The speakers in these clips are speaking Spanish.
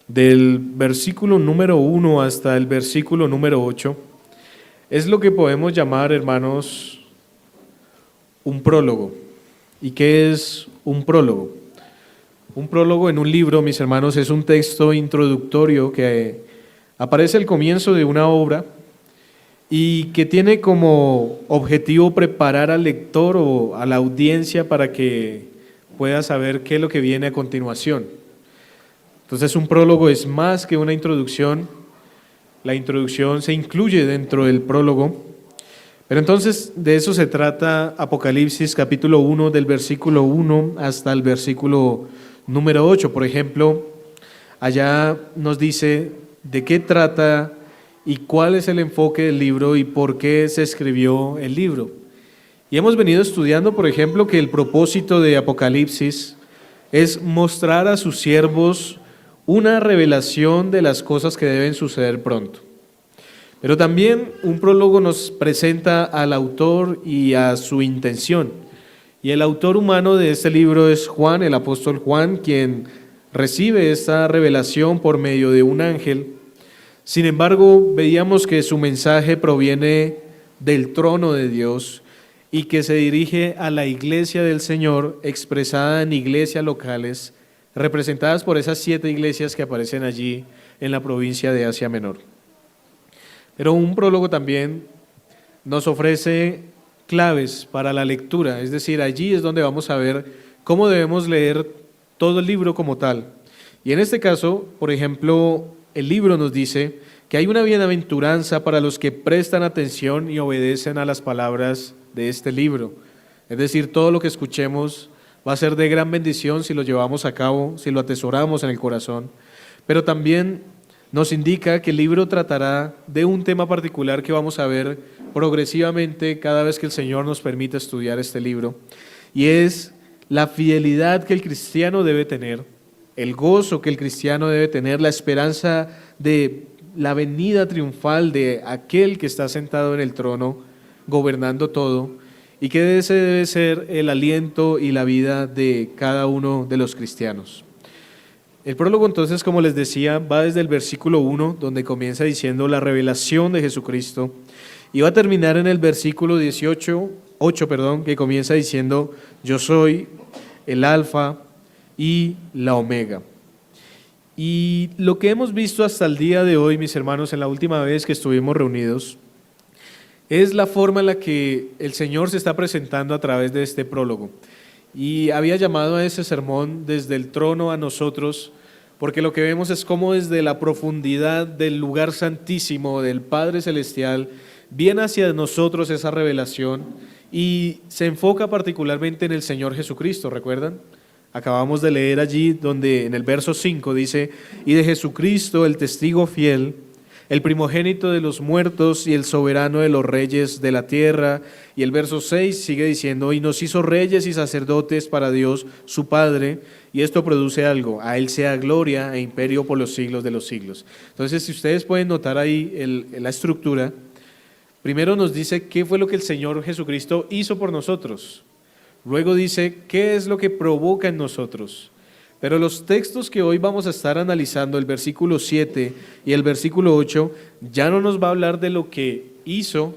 del versículo número 1 hasta el versículo número 8, es lo que podemos llamar, hermanos, un prólogo. ¿Y qué es un prólogo? Un prólogo en un libro, mis hermanos, es un texto introductorio que aparece al comienzo de una obra y que tiene como objetivo preparar al lector o a la audiencia para que pueda saber qué es lo que viene a continuación. Entonces, un prólogo es más que una introducción. La introducción se incluye dentro del prólogo. Pero entonces de eso se trata Apocalipsis capítulo 1, del versículo 1 hasta el versículo número 8. Por ejemplo, allá nos dice de qué trata y cuál es el enfoque del libro y por qué se escribió el libro. Y hemos venido estudiando, por ejemplo, que el propósito de Apocalipsis es mostrar a sus siervos una revelación de las cosas que deben suceder pronto. Pero también un prólogo nos presenta al autor y a su intención. Y el autor humano de este libro es Juan, el apóstol Juan, quien recibe esta revelación por medio de un ángel. Sin embargo, veíamos que su mensaje proviene del trono de Dios y que se dirige a la iglesia del Señor, expresada en iglesias locales, representadas por esas 7 iglesias que aparecen allí en la provincia de Asia Menor. Pero un prólogo también nos ofrece claves para la lectura, es decir, allí es donde vamos a ver cómo debemos leer todo el libro como tal. Y en este caso, por ejemplo, el libro nos dice que hay una bienaventuranza para los que prestan atención y obedecen a las palabras de este libro. Es decir, todo lo que escuchemos va a ser de gran bendición si lo llevamos a cabo, si lo atesoramos en el corazón. Pero también nos indica que el libro tratará de un tema particular que vamos a ver progresivamente cada vez que el Señor nos permita estudiar este libro, y es la fidelidad que el cristiano debe tener, el gozo que el cristiano debe tener, la esperanza de la venida triunfal de aquel que está sentado en el trono, gobernando todo, y que ese debe ser el aliento y la vida de cada uno de los cristianos. El prólogo entonces, como les decía, va desde el versículo 1, donde comienza diciendo la revelación de Jesucristo, y va a terminar en el versículo 8, que comienza diciendo, yo soy el alfa y la omega. Y lo que hemos visto hasta el día de hoy, mis hermanos, en la última vez que estuvimos reunidos, es la forma en la que el Señor se está presentando a través de este prólogo. Y había llamado a ese sermón desde el trono a nosotros, porque lo que vemos es cómo desde la profundidad del lugar santísimo del Padre Celestial viene hacia nosotros esa revelación y se enfoca particularmente en el Señor Jesucristo, ¿recuerdan? Acabamos de leer allí donde en el verso 5 dice, y de Jesucristo el testigo fiel, el primogénito de los muertos y el soberano de los reyes de la tierra. Y el verso 6 sigue diciendo, y nos hizo reyes y sacerdotes para Dios su Padre, y esto produce algo, a Él sea gloria e imperio por los siglos de los siglos. Entonces, si ustedes pueden notar ahí la estructura, primero nos dice qué fue lo que el Señor Jesucristo hizo por nosotros, luego dice qué es lo que provoca en nosotros. Pero los textos que hoy vamos a estar analizando, el versículo 7 y el versículo 8, ya no nos va a hablar de lo que hizo,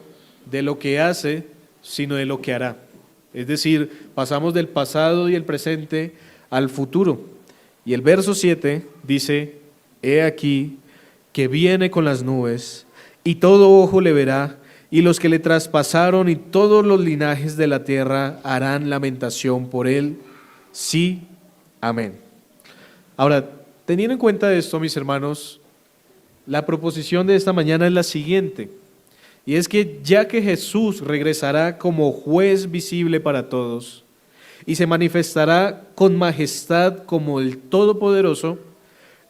de lo que hace, sino de lo que hará. Es decir, pasamos del pasado y el presente al futuro. Y el verso 7 dice, he aquí que viene con las nubes, y todo ojo le verá, y los que le traspasaron y todos los linajes de la tierra harán lamentación por él. Sí, amén. Ahora, teniendo en cuenta esto, mis hermanos, la proposición de esta mañana es la siguiente, y es que ya que Jesús regresará como juez visible para todos y se manifestará con majestad como el Todopoderoso,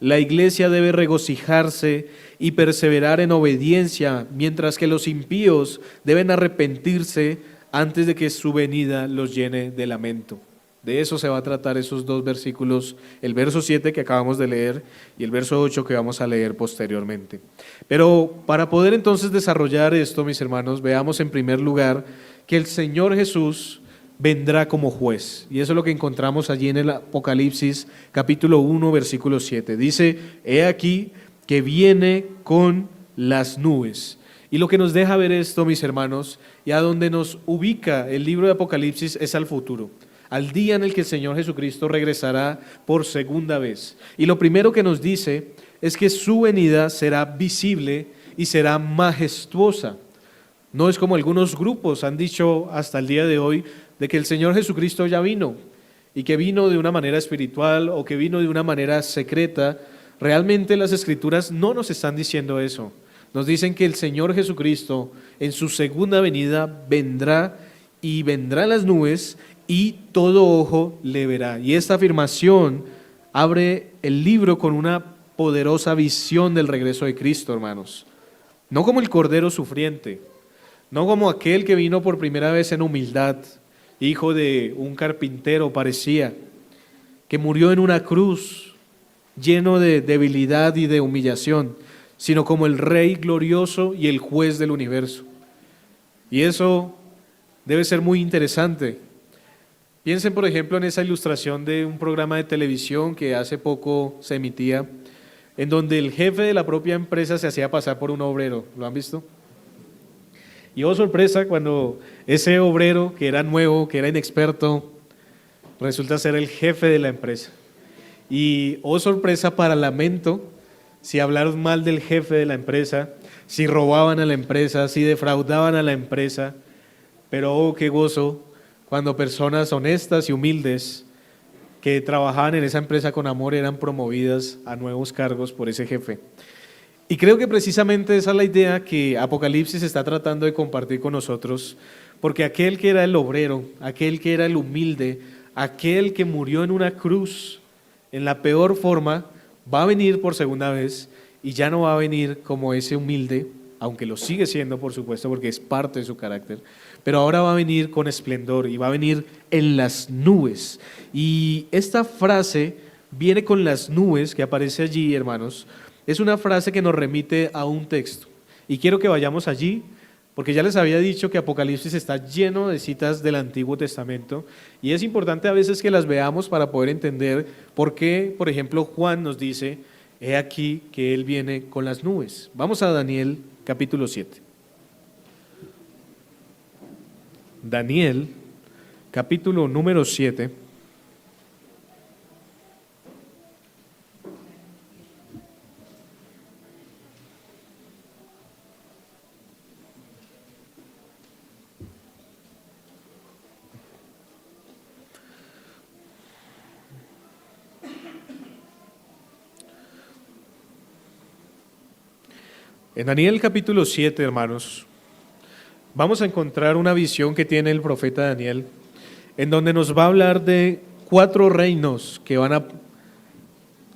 la iglesia debe regocijarse y perseverar en obediencia, mientras que los impíos deben arrepentirse antes de que su venida los llene de lamento. De eso se va a tratar esos 2 versículos, el verso 7 que acabamos de leer y el verso 8 que vamos a leer posteriormente. Pero para poder entonces desarrollar esto, mis hermanos, veamos en primer lugar que el Señor Jesús vendrá como juez. Y eso es lo que encontramos allí en el Apocalipsis capítulo 1, versículo 7. Dice, he aquí que viene con las nubes. Y lo que nos deja ver esto, mis hermanos, y a donde nos ubica el libro de Apocalipsis es al futuro, al día en el que el Señor Jesucristo regresará por segunda vez. Y lo primero que nos dice es que su venida será visible y será majestuosa. No es como algunos grupos han dicho hasta el día de hoy, de que el Señor Jesucristo ya vino, y que vino de una manera espiritual o que vino de una manera secreta. Realmente las Escrituras no nos están diciendo eso. Nos dicen que el Señor Jesucristo en su segunda venida vendrá y vendrá en las nubes y todo ojo le verá. Y esta afirmación abre el libro con una poderosa visión del regreso de Cristo, hermanos. No como el Cordero sufriente, no como aquel que vino por primera vez en humildad, hijo de un carpintero parecía, que murió en una cruz lleno de debilidad y de humillación, sino como el Rey glorioso y el juez del universo. Y eso debe ser muy interesante. Piensen, por ejemplo, en esa ilustración de un programa de televisión que hace poco se emitía, en donde el jefe de la propia empresa se hacía pasar por un obrero. ¿Lo han visto? Y oh sorpresa cuando ese obrero que era nuevo, que era inexperto, resulta ser el jefe de la empresa. Y oh sorpresa para lamento, si hablaron mal del jefe de la empresa, si robaban a la empresa, si defraudaban a la empresa, pero oh qué gozo cuando personas honestas y humildes que trabajaban en esa empresa con amor eran promovidas a nuevos cargos por ese jefe. Y creo que precisamente esa es la idea que Apocalipsis está tratando de compartir con nosotros, porque aquel que era el obrero, aquel que era el humilde, aquel que murió en una cruz en la peor forma, va a venir por segunda vez y ya no va a venir como ese humilde, aunque lo sigue siendo, por supuesto, porque es parte de su carácter, pero ahora va a venir con esplendor y va a venir en las nubes. Y esta frase, viene con las nubes, que aparece allí, hermanos, es una frase que nos remite a un texto. Y quiero que vayamos allí, porque ya les había dicho que Apocalipsis está lleno de citas del Antiguo Testamento, y es importante a veces que las veamos para poder entender por qué, por ejemplo, Juan nos dice, he aquí que Él viene con las nubes. Vamos a Daniel capítulo 7. Daniel capítulo número 7. En Daniel capítulo 7, hermanos, vamos a encontrar una visión que tiene el profeta Daniel, en donde nos va a hablar de 4 reinos que van a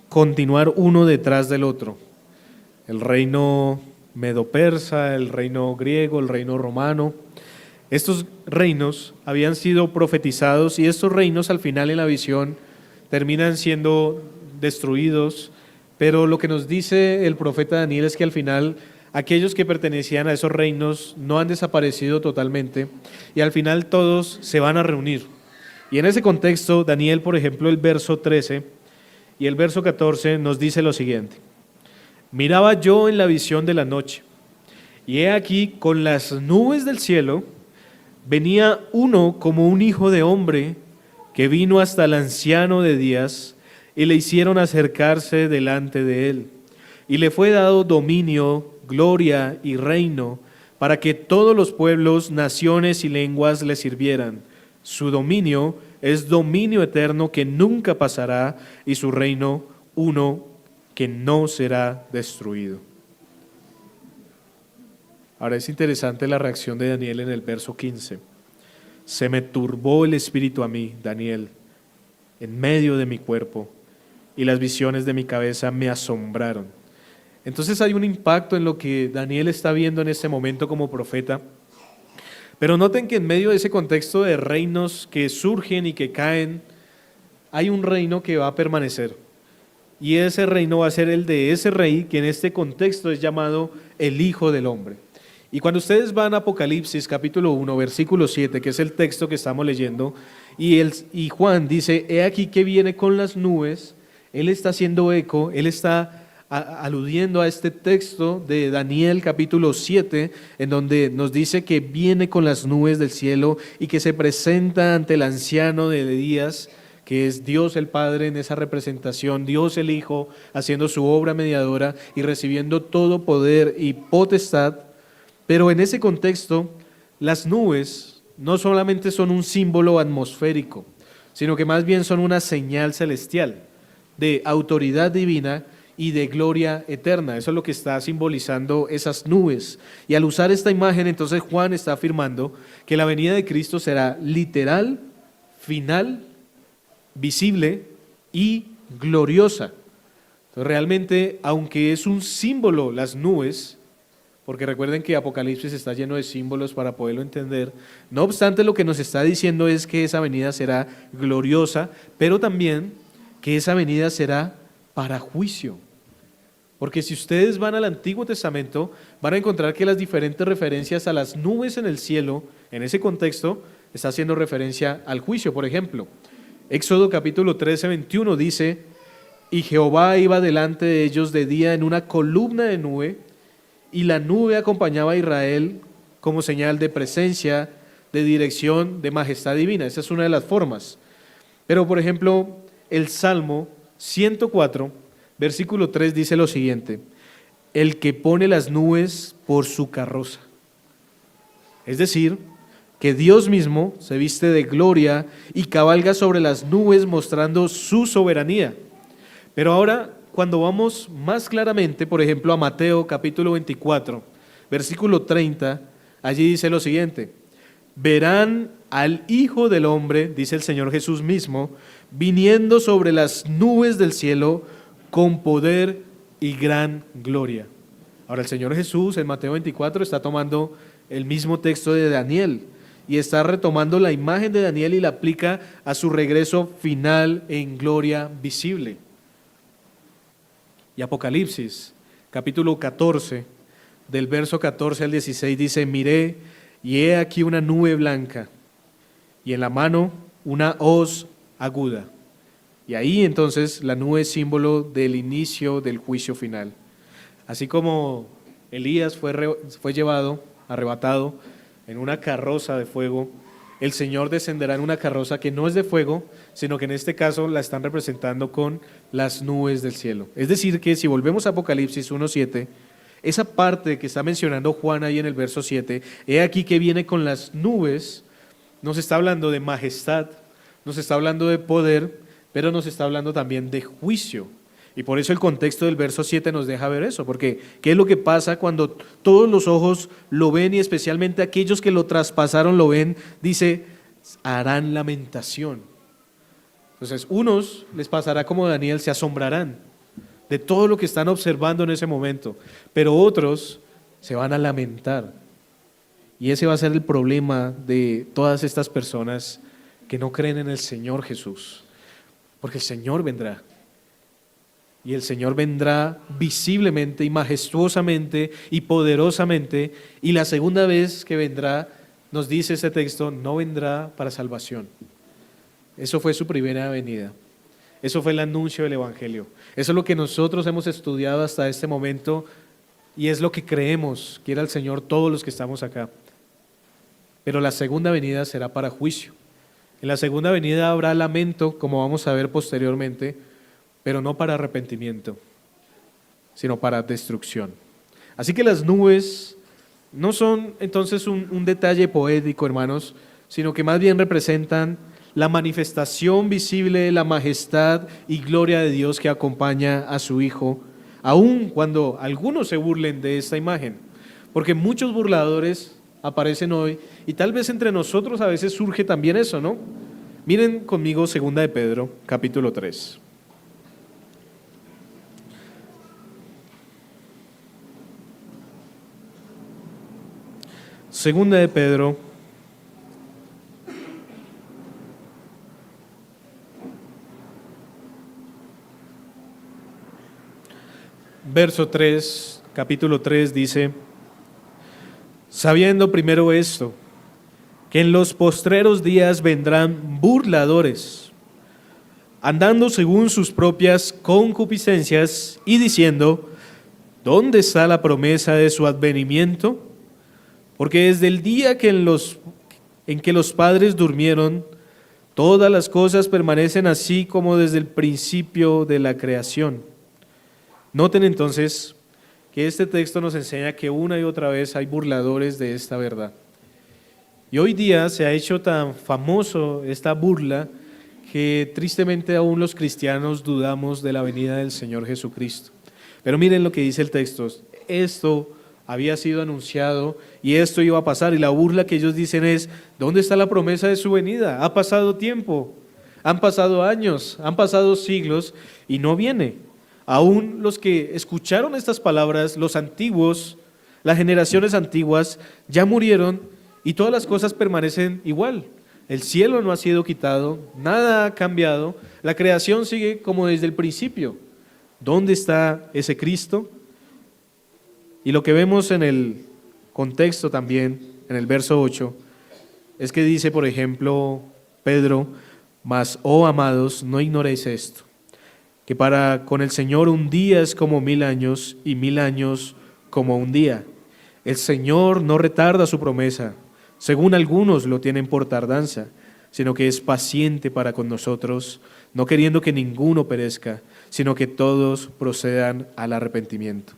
continuar uno detrás del otro. El reino medo-persa, el reino griego, el reino romano. Estos reinos habían sido profetizados y estos reinos al final en la visión terminan siendo destruidos, pero lo que nos dice el profeta Daniel es que al final aquellos que pertenecían a esos reinos no han desaparecido totalmente y al final todos se van a reunir. Y en ese contexto, Daniel, por ejemplo, el verso 13 y el verso 14 nos dice lo siguiente: miraba yo en la visión de la noche, y he aquí con las nubes del cielo venía uno como un hijo de hombre, que vino hasta el anciano de días, y le hicieron acercarse delante de él. Y le fue dado dominio, gloria y reino, para que todos los pueblos, naciones y lenguas le sirvieran. Su dominio es dominio eterno que nunca pasará, y su reino uno que no será destruido. Ahora es interesante la reacción de Daniel en el verso 15. Se me turbó el espíritu a mí, Daniel, en medio de mi cuerpo, y las visiones de mi cabeza me asombraron. Entonces hay un impacto en lo que Daniel está viendo en este momento como profeta. Pero noten que en medio de ese contexto de reinos que surgen y que caen, hay un reino que va a permanecer. Y ese reino va a ser el de ese rey que en este contexto es llamado el Hijo del Hombre. Y cuando ustedes van a Apocalipsis capítulo 1, versículo 7, que es el texto que estamos leyendo, y Juan dice, he aquí que viene con las nubes, él está haciendo eco, él está aludiendo a este texto de Daniel capítulo 7, en donde nos dice que viene con las nubes del cielo y que se presenta ante el anciano de días, que es Dios el Padre en esa representación, Dios el Hijo haciendo su obra mediadora y recibiendo todo poder y potestad. Pero en ese contexto, las nubes no solamente son un símbolo atmosférico, sino que más bien son una señal celestial de autoridad divina y de gloria eterna. Eso es lo que está simbolizando esas nubes. Y al usar esta imagen, entonces Juan está afirmando que la venida de Cristo será literal, final, visible y gloriosa. Entonces, realmente, aunque es un símbolo las nubes, porque recuerden que Apocalipsis está lleno de símbolos para poderlo entender, no obstante lo que nos está diciendo es que esa venida será gloriosa, pero también que esa venida será para juicio. Porque si ustedes van al Antiguo Testamento, van a encontrar que las diferentes referencias a las nubes en el cielo, en ese contexto, está haciendo referencia al juicio. Por ejemplo, Éxodo capítulo 13, 21 dice, y Jehová iba delante de ellos de día en una columna de nube, y la nube acompañaba a Israel como señal de presencia, de dirección, de majestad divina. Esa es una de las formas. Pero, por ejemplo, el Salmo 104, versículo 3 dice lo siguiente, el que pone las nubes por su carroza. Es decir, que Dios mismo se viste de gloria y cabalga sobre las nubes mostrando su soberanía. Pero ahora, cuando vamos más claramente, por ejemplo, a Mateo capítulo 24, versículo 30, allí dice lo siguiente, verán al Hijo del Hombre, dice el Señor Jesús mismo, viniendo sobre las nubes del cielo con poder y gran gloria. Ahora el Señor Jesús en Mateo 24 está tomando el mismo texto de Daniel y está retomando la imagen de Daniel y la aplica a su regreso final en gloria visible. Y Apocalipsis, capítulo 14, del verso 14 al 16 dice, miré y he aquí una nube blanca y en la mano una hoz aguda. Y ahí entonces la nube es símbolo del inicio del juicio final. Así como Elías fue llevado, arrebatado en una carroza de fuego, el Señor descenderá en una carroza que no es de fuego, sino que en este caso la están representando con las nubes del cielo. Es decir que si volvemos a Apocalipsis 1:7, esa parte que está mencionando Juan ahí en el verso 7, he aquí que viene con las nubes, nos está hablando de majestad, nos está hablando de poder, pero nos está hablando también de juicio. Y por eso el contexto del verso 7 nos deja ver eso, porque ¿qué es lo que pasa cuando todos los ojos lo ven y especialmente aquellos que lo traspasaron lo ven? Dice, harán lamentación. Entonces, unos les pasará como Daniel, se asombrarán de todo lo que están observando en ese momento, pero otros se van a lamentar. Y ese va a ser el problema de todas estas personas que no creen en el Señor Jesús, porque el Señor vendrá. Y el Señor vendrá visiblemente y majestuosamente y poderosamente, y la segunda vez que vendrá, nos dice ese texto, no vendrá para salvación. Eso fue su primera venida. Eso fue el anuncio del Evangelio. Eso es lo que nosotros hemos estudiado hasta este momento y es lo que creemos, quiera el Señor, todos los que estamos acá. Pero la segunda venida será para juicio. En la segunda venida habrá lamento, como vamos a ver posteriormente, pero no para arrepentimiento, sino para destrucción. Así que las nubes no son entonces un detalle poético, hermanos, sino que más bien representan la manifestación visible de la majestad y gloria de Dios que acompaña a su Hijo, aun cuando algunos se burlen de esta imagen, porque muchos burladores aparecen hoy y tal vez entre nosotros a veces surge también eso, ¿no? Miren conmigo 2 de Pedro, capítulo 3. Segunda de Pedro, verso 3, capítulo 3 dice, sabiendo primero esto, que en los postreros días vendrán burladores, andando según sus propias concupiscencias y diciendo, ¿dónde está la promesa de su advenimiento? Porque desde el día en que los padres durmieron, todas las cosas permanecen así como desde el principio de la creación. Noten entonces que este texto nos enseña que una y otra vez hay burladores de esta verdad. Y hoy día se ha hecho tan famoso esta burla que tristemente aún los cristianos dudamos de la venida del Señor Jesucristo. Pero miren lo que dice el texto, esto había sido anunciado y esto iba a pasar, y la burla que ellos dicen es, ¿dónde está la promesa de su venida? Ha pasado tiempo, han pasado años, han pasado siglos y no viene. Aún los que escucharon estas palabras, los antiguos, las generaciones antiguas, ya murieron y todas las cosas permanecen igual. El cielo no ha sido quitado, nada ha cambiado, la creación sigue como desde el principio. ¿Dónde está ese Cristo? Y lo que vemos en el contexto también, en el verso 8, es que dice, por ejemplo, Pedro, mas, oh amados, no ignoréis esto, que para con el Señor un día es como 1000 años y 1000 años como un día. El Señor no retarda su promesa, según algunos lo tienen por tardanza, sino que es paciente para con nosotros, no queriendo que ninguno perezca, sino que todos procedan al arrepentimiento.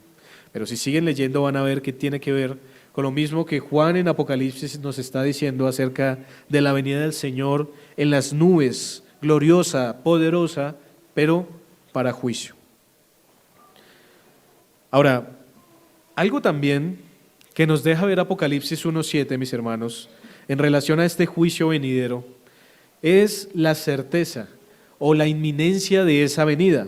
Pero si siguen leyendo van a ver que tiene que ver con lo mismo que Juan en Apocalipsis nos está diciendo acerca de la venida del Señor en las nubes, gloriosa, poderosa, pero para juicio. Ahora, algo también que nos deja ver Apocalipsis 1:7, mis hermanos, en relación a este juicio venidero, es la certeza o la inminencia de esa venida.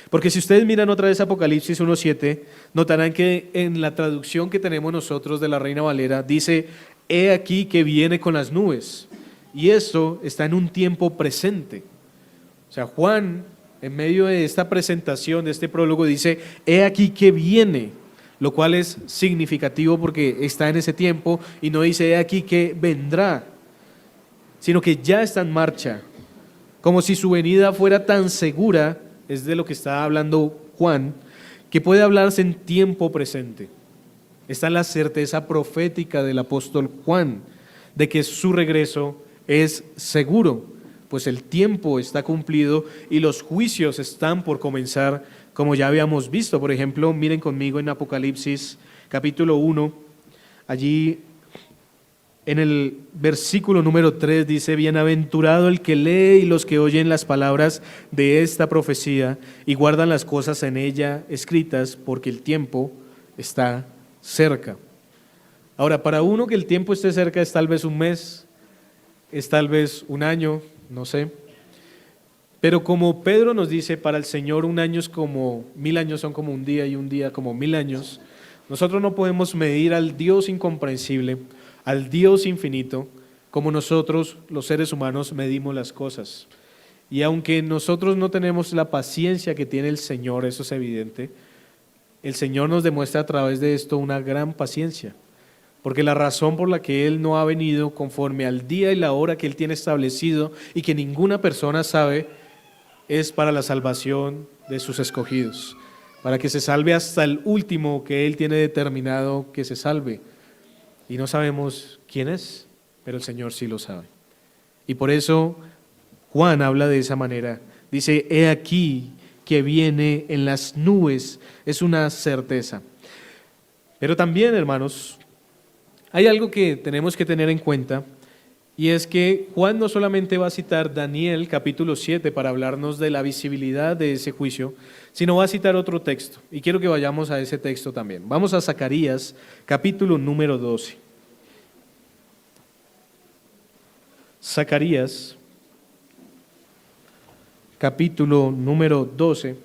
Porque si ustedes miran otra vez Apocalipsis 1:7, notarán que en la traducción que tenemos nosotros de la Reina Valera dice, he aquí que viene con las nubes. Y esto está en un tiempo presente. O sea, Juan, en medio de esta presentación, de este prólogo, dice, he aquí que viene, lo cual es significativo porque está en ese tiempo y no dice, he aquí que vendrá, sino que ya está en marcha, como si su venida fuera tan segura, es de lo que está hablando Juan, que puede hablarse en tiempo presente. Está la certeza profética del apóstol Juan de que su regreso es seguro, pues el tiempo está cumplido y los juicios están por comenzar, como ya habíamos visto. Por ejemplo, miren conmigo en Apocalipsis capítulo 1, allí en el versículo número 3 dice, bienaventurado el que lee y los que oyen las palabras de esta profecía y guardan las cosas en ella escritas, porque el tiempo está cerca. Ahora, para uno que el tiempo esté cerca es tal vez un mes, es tal vez un año, no sé. Pero como Pedro nos dice, para el Señor un año es como 1000 años, son como un día y un día como 1000 años, nosotros no podemos medir al Dios incomprensible, al Dios infinito, como nosotros los seres humanos medimos las cosas. Y aunque nosotros no tenemos la paciencia que tiene el Señor, eso es evidente, el Señor nos demuestra a través de esto una gran paciencia, porque la razón por la que Él no ha venido conforme al día y la hora que Él tiene establecido y que ninguna persona sabe, es para la salvación de sus escogidos, para que se salve hasta el último que Él tiene determinado que se salve. Y no sabemos quién es, pero el Señor sí lo sabe. Y por eso Juan habla de esa manera. Dice, he aquí que viene en las nubes, es una certeza. Pero también, hermanos, hay algo que tenemos que tener en cuenta, y es que Juan no solamente va a citar Daniel capítulo 7 para hablarnos de la visibilidad de ese juicio, sino va a citar otro texto, y quiero que vayamos a ese texto también. Vamos a Zacarías capítulo número 12. Zacarías capítulo número 12.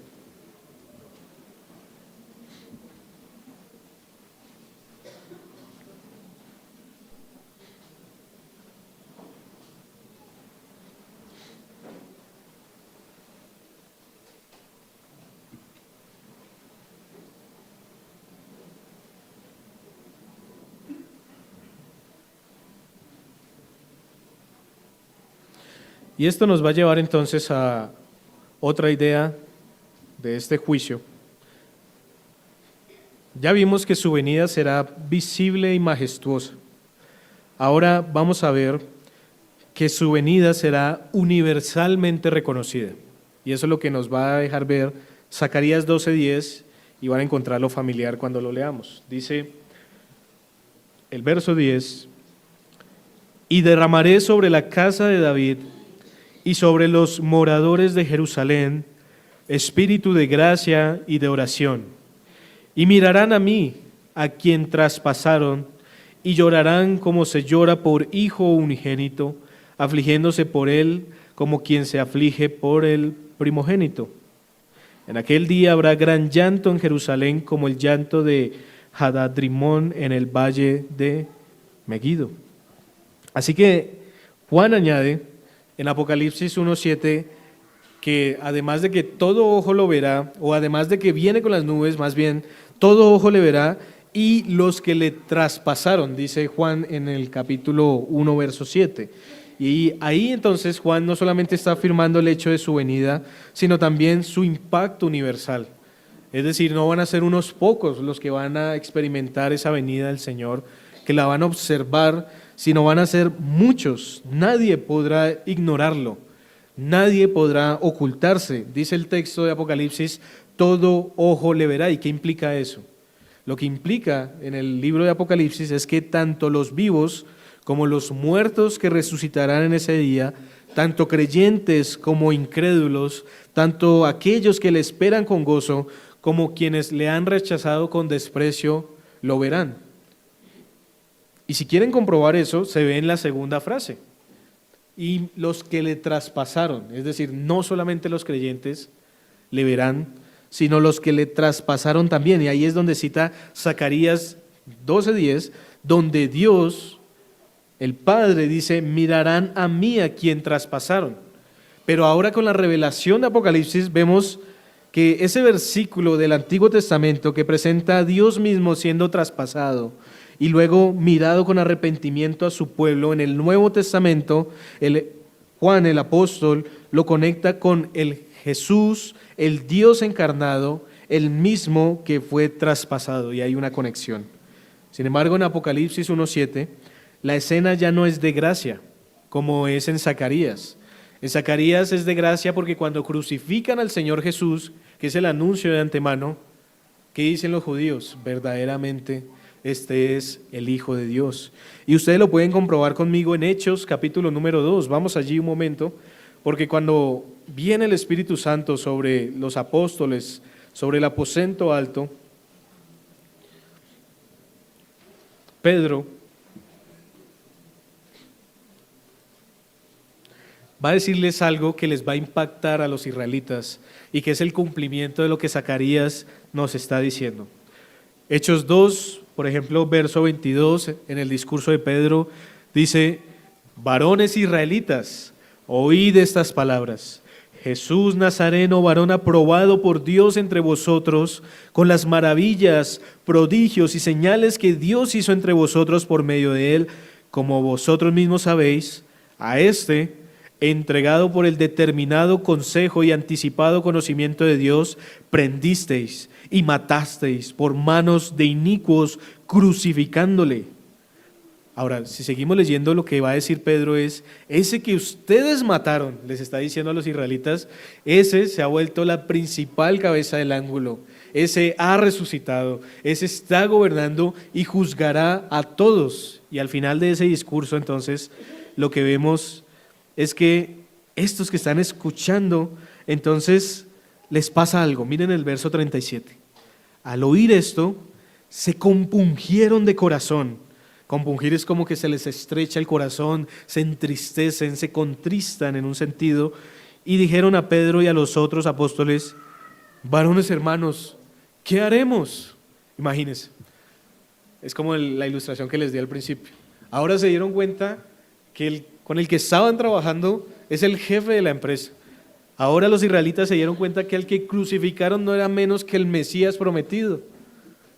Y esto nos va a llevar entonces a otra idea de este juicio. Ya vimos que su venida será visible y majestuosa. Ahora vamos a ver que su venida será universalmente reconocida. Y eso es lo que nos va a dejar ver Zacarías 12:10, y van a encontrarlo familiar cuando lo leamos. Dice el verso 10: y derramaré sobre la casa de David y sobre los moradores de Jerusalén espíritu de gracia y de oración, y mirarán a mí, a quien traspasaron, y llorarán como se llora por hijo unigénito, afligiéndose por él como quien se aflige por el primogénito. En aquel día habrá gran llanto en Jerusalén, como el llanto de Hadadrimón en el valle de Megiddo. Así que Juan añade en Apocalipsis 1:7 que además de que todo ojo lo verá, o además de que viene con las nubes, más bien, todo ojo le verá, y los que le traspasaron, dice Juan en el capítulo 1, verso 7. Y ahí entonces Juan no solamente está afirmando el hecho de su venida, sino también su impacto universal. Es decir, no van a ser unos pocos los que van a experimentar esa venida del Señor, que la van a observar, sino van a ser muchos. Nadie podrá ignorarlo, nadie podrá ocultarse. Dice el texto de Apocalipsis, todo ojo le verá. ¿Y qué implica eso? Lo que implica en el libro de Apocalipsis es que tanto los vivos como los muertos que resucitarán en ese día, tanto creyentes como incrédulos, tanto aquellos que le esperan con gozo, como quienes le han rechazado con desprecio, lo verán. Y si quieren comprobar eso, se ve en la segunda frase. Y los que le traspasaron, es decir, no solamente los creyentes le verán, sino los que le traspasaron también. Y ahí es donde cita Zacarías 12:10, donde Dios, el Padre, dice, mirarán a mí a quien traspasaron. Pero ahora con la revelación de Apocalipsis vemos que ese versículo del Antiguo Testamento que presenta a Dios mismo siendo traspasado y luego mirado con arrepentimiento a su pueblo, en el Nuevo Testamento, Juan el apóstol lo conecta con el Jesús, el Dios encarnado, el mismo que fue traspasado, y hay una conexión. Sin embargo, en Apocalipsis 1:7, la escena ya no es de gracia, como es en Zacarías. En Zacarías es de gracia porque cuando crucifican al Señor Jesús, que es el anuncio de antemano, ¿qué dicen los judíos? Verdaderamente este es el Hijo de Dios. Y ustedes lo pueden comprobar conmigo en Hechos, capítulo número 2. Vamos allí un momento, porque cuando viene el Espíritu Santo sobre los apóstoles, sobre el aposento alto, Pedro va a decirles algo que les va a impactar a los israelitas y que es el cumplimiento de lo que Zacarías nos está diciendo. Hechos 2, por ejemplo, verso 22, en el discurso de Pedro, dice: varones israelitas, oíd estas palabras. Jesús Nazareno, varón aprobado por Dios entre vosotros, con las maravillas, prodigios y señales que Dios hizo entre vosotros por medio de él, como vosotros mismos sabéis, a este, entregado por el determinado consejo y anticipado conocimiento de Dios, prendisteis y matasteis por manos de inicuos, crucificándole. Ahora, si seguimos leyendo, lo que va a decir Pedro es: ese que ustedes mataron, les está diciendo a los israelitas, ese se ha vuelto la principal cabeza del ángulo, ese ha resucitado, ese está gobernando y juzgará a todos. Y al final de ese discurso, entonces, lo que vemos es que estos que están escuchando, entonces les pasa algo. Miren el verso 37. Al oír esto, se compungieron de corazón. Compungir es como que se les estrecha el corazón, se entristecen, se contristan en un sentido, y dijeron a Pedro y a los otros apóstoles: varones hermanos, ¿qué haremos? Imagínense, es como la ilustración que les di al principio. Ahora se dieron cuenta que con el que estaban trabajando es el jefe de la empresa. Ahora los israelitas se dieron cuenta que el que crucificaron no era menos que el Mesías prometido,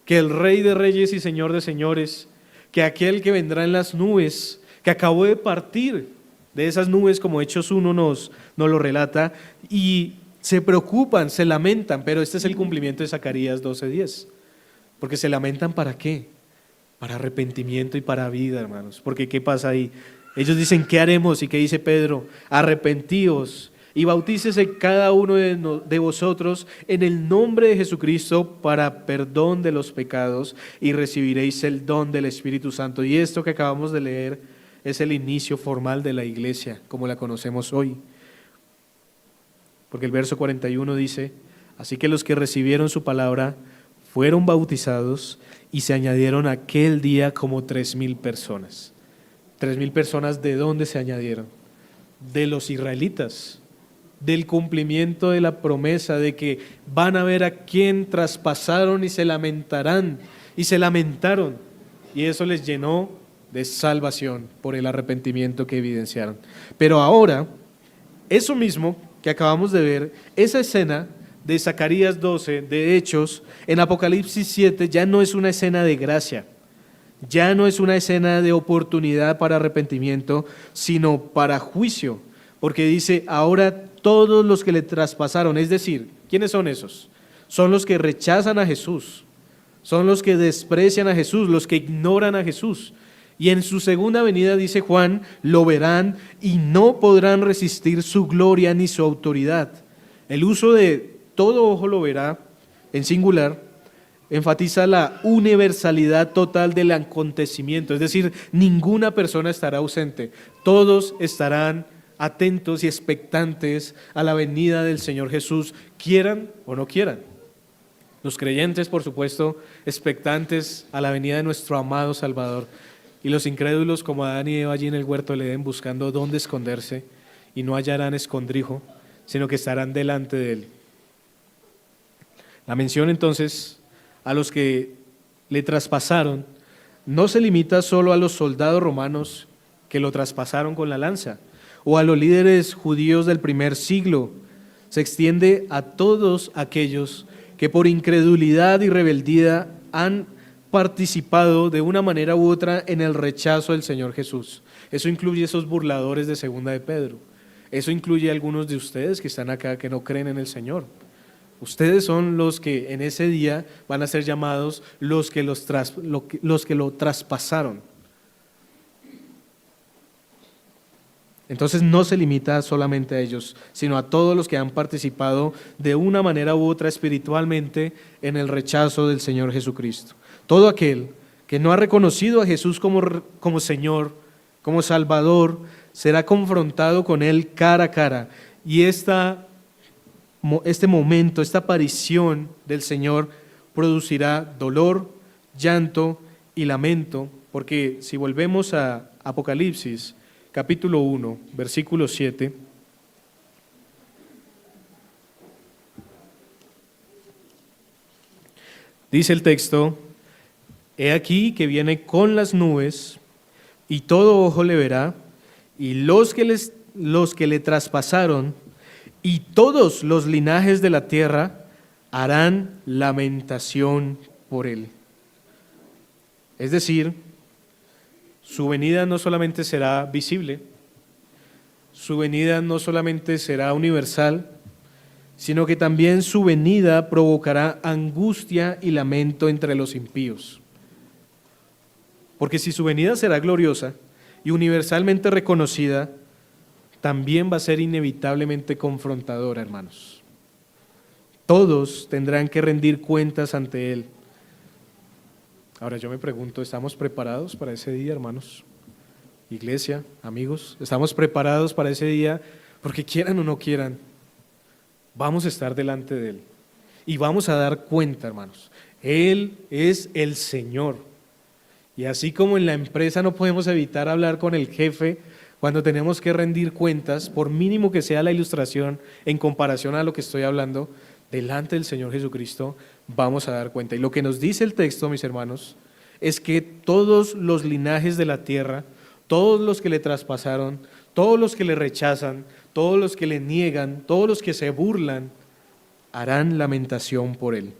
que el Rey de Reyes y Señor de Señores, que aquel que vendrá en las nubes, que acabó de partir. de esas nubes, como Hechos 1 nos lo relata, y se preocupan, se lamentan, pero este es el cumplimiento de Zacarías 12:10, porque se lamentan ¿para qué? Para arrepentimiento y para vida, hermanos, porque ¿qué pasa ahí? Ellos dicen, ¿qué haremos? ¿Y qué dice Pedro? Arrepentíos y bautícese cada uno de vosotros en el nombre de Jesucristo para perdón de los pecados y recibiréis el don del Espíritu Santo. Y esto que acabamos de leer es el inicio formal de la iglesia, como la conocemos hoy. Porque el verso 41 dice, así que los que recibieron su palabra fueron bautizados y se añadieron aquel día como 3,000 personas. 3,000 personas, ¿de dónde se añadieron? De los israelitas, del cumplimiento de la promesa de que van a ver a quien traspasaron y se lamentarán, y se lamentaron, y eso les llenó de salvación por el arrepentimiento que evidenciaron. Pero ahora, eso mismo que acabamos de ver, esa escena de Zacarías 12, de Hechos, en Apocalipsis 7, ya no es una escena de gracia, ya no es una escena de oportunidad para arrepentimiento, sino para juicio, porque dice, ahora todos los que le traspasaron, es decir, ¿quiénes son esos? Son los que rechazan a Jesús, son los que desprecian a Jesús, los que ignoran a Jesús. Y en su segunda venida, dice Juan, lo verán y no podrán resistir su gloria ni su autoridad. El uso de todo ojo lo verá, en singular, enfatiza la universalidad total del acontecimiento, es decir, ninguna persona estará ausente, todos estarán atentos y expectantes a la venida del Señor Jesús, quieran o no quieran. Los creyentes, por supuesto, expectantes a la venida de nuestro amado Salvador, y los incrédulos, como Adán y Eva allí en el huerto del Edén, buscando dónde esconderse, y no hallarán escondrijo, sino que estarán delante de Él. La mención entonces a los que le traspasaron no se limita solo a los soldados romanos que lo traspasaron con la lanza, o a los líderes judíos del primer siglo, se extiende a todos aquellos que por incredulidad y rebeldía han participado de una manera u otra en el rechazo del Señor Jesús. Eso incluye esos burladores de segunda de Pedro, eso incluye a algunos de ustedes que están acá que no creen en el Señor. Ustedes son los que en ese día van a ser llamados los que lo traspasaron. Entonces no se limita solamente a ellos, sino a todos los que han participado de una manera u otra espiritualmente en el rechazo del Señor Jesucristo. Todo aquel que no ha reconocido a Jesús como Señor, como Salvador, será confrontado con Él cara a cara. Y este momento, esta aparición del Señor producirá dolor, llanto y lamento, porque si volvemos a Apocalipsis, capítulo 1, versículo 7, dice el texto, he aquí que viene con las nubes, y todo ojo le verá, y los que le traspasaron, y todos los linajes de la tierra harán lamentación por él. Es decir, su venida no solamente será visible, su venida no solamente será universal, sino que también su venida provocará angustia y lamento entre los impíos. Porque si su venida será gloriosa y universalmente reconocida, también va a ser inevitablemente confrontadora, hermanos. Todos tendrán que rendir cuentas ante Él. Ahora yo me pregunto, ¿estamos preparados para ese día, hermanos? Iglesia, amigos, ¿estamos preparados para ese día? Porque quieran o no quieran, vamos a estar delante de Él y vamos a dar cuenta, hermanos. Él es el Señor. Y así como en la empresa no podemos evitar hablar con el jefe cuando tenemos que rendir cuentas, por mínimo que sea la ilustración en comparación a lo que estoy hablando, delante del Señor Jesucristo vamos a dar cuenta. Y lo que nos dice el texto, mis hermanos, es que todos los linajes de la tierra, todos los que le traspasaron, todos los que le rechazan, todos los que le niegan, todos los que se burlan, harán lamentación por él.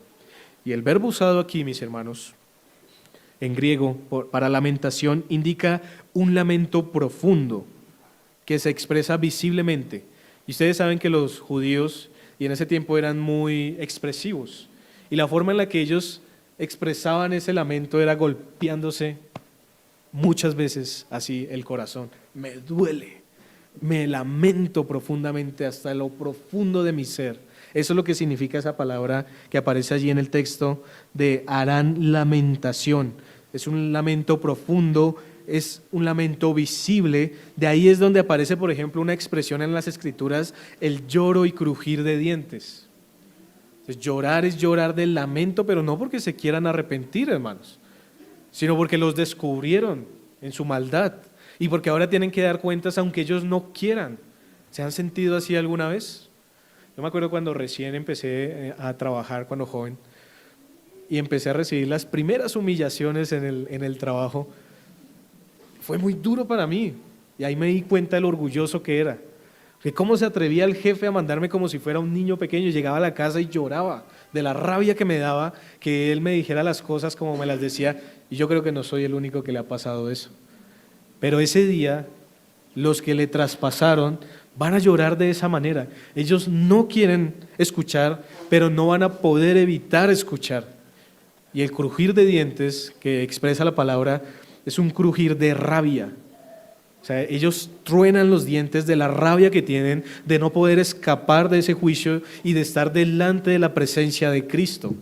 Y el verbo usado aquí, mis hermanos, en griego, para lamentación, indica un lamento profundo, que se expresa visiblemente. Y ustedes saben que los judíos y en ese tiempo eran muy expresivos. Y la forma en la que ellos expresaban ese lamento era golpeándose muchas veces así el corazón. Me duele, me lamento profundamente hasta lo profundo de mi ser. Eso es lo que significa esa palabra que aparece allí en el texto de harán lamentación. Es un lamento profundo, es un lamento visible. De ahí es donde aparece, por ejemplo, una expresión en las Escrituras, el lloro y crujir de dientes. Entonces, llorar es llorar del lamento, pero no porque se quieran arrepentir, hermanos, sino porque los descubrieron en su maldad y porque ahora tienen que dar cuentas aunque ellos no quieran. ¿Se han sentido así alguna vez? Yo me acuerdo cuando recién empecé a trabajar, cuando joven, y empecé a recibir las primeras humillaciones en el trabajo. Fue muy duro para mí y ahí me di cuenta de lo orgulloso que era. Que cómo se atrevía el jefe a mandarme como si fuera un niño pequeño. Llegaba a la casa y lloraba de la rabia que me daba que él me dijera las cosas como me las decía, y yo creo que no soy el único que le ha pasado eso. Pero ese día, los que le traspasaron van a llorar de esa manera. Ellos no quieren escuchar, pero no van a poder evitar escuchar. Y el crujir de dientes que expresa la palabra es un crujir de rabia. O sea, ellos truenan los dientes de la rabia que tienen de no poder escapar de ese juicio y de estar delante de la presencia de Cristo.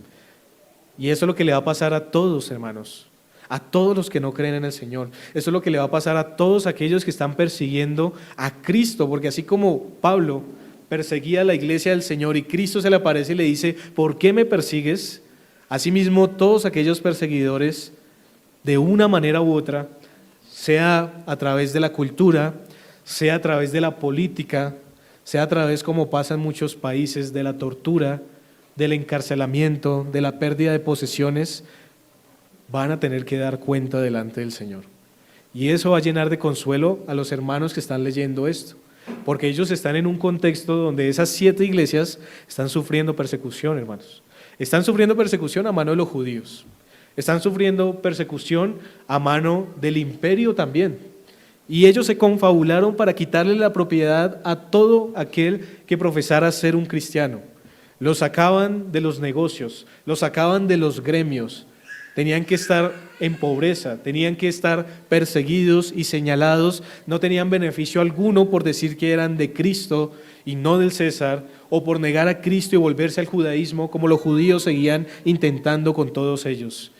Y eso es lo que le va a pasar a todos, hermanos, a todos los que no creen en el Señor. Eso es lo que le va a pasar a todos aquellos que están persiguiendo a Cristo, porque así como Pablo perseguía a la iglesia del Señor y Cristo se le aparece y le dice, ¿por qué me persigues? Asimismo, todos aquellos perseguidores, de una manera u otra, sea a través de la cultura, sea a través de la política, sea a través, como pasa en muchos países, de la tortura, del encarcelamiento, de la pérdida de posesiones, van a tener que dar cuenta delante del Señor. Y eso va a llenar de consuelo a los hermanos que están leyendo esto, porque ellos están en un contexto donde esas 7 iglesias están sufriendo persecución, hermanos. Están sufriendo persecución a mano de los judíos. Están sufriendo persecución a mano del imperio también. Y ellos se confabularon para quitarle la propiedad a todo aquel que profesara ser un cristiano. Los sacaban de los negocios, los sacaban de los gremios. Tenían que estar en pobreza, tenían que estar perseguidos y señalados. No tenían beneficio alguno por decir que eran de Cristo y no del César, o por negar a Cristo y volverse al judaísmo, como los judíos seguían intentando con todos ellos.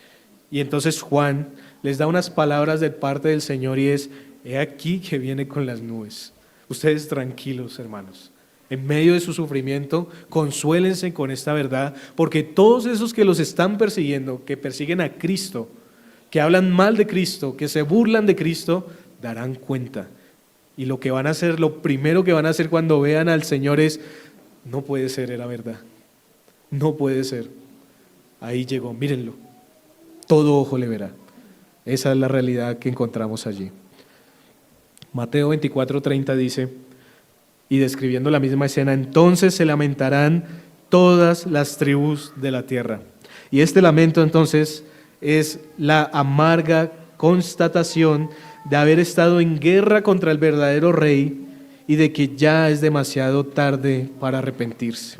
Y entonces Juan les da unas palabras de parte del Señor y es, he aquí que viene con las nubes. Ustedes tranquilos, hermanos, en medio de su sufrimiento, consuélense con esta verdad, porque todos esos que los están persiguiendo, que persiguen a Cristo, que hablan mal de Cristo, que se burlan de Cristo, darán cuenta. Y lo que van a hacer, lo primero que van a hacer cuando vean al Señor es, no puede ser, era verdad, no puede ser. Ahí llegó, mírenlo. Todo ojo le verá. Esa es la realidad que encontramos allí. Mateo 24:30 dice, y describiendo la misma escena, entonces se lamentarán todas las tribus de la tierra. Y este lamento entonces es la amarga constatación de haber estado en guerra contra el verdadero rey y de que ya es demasiado tarde para arrepentirse.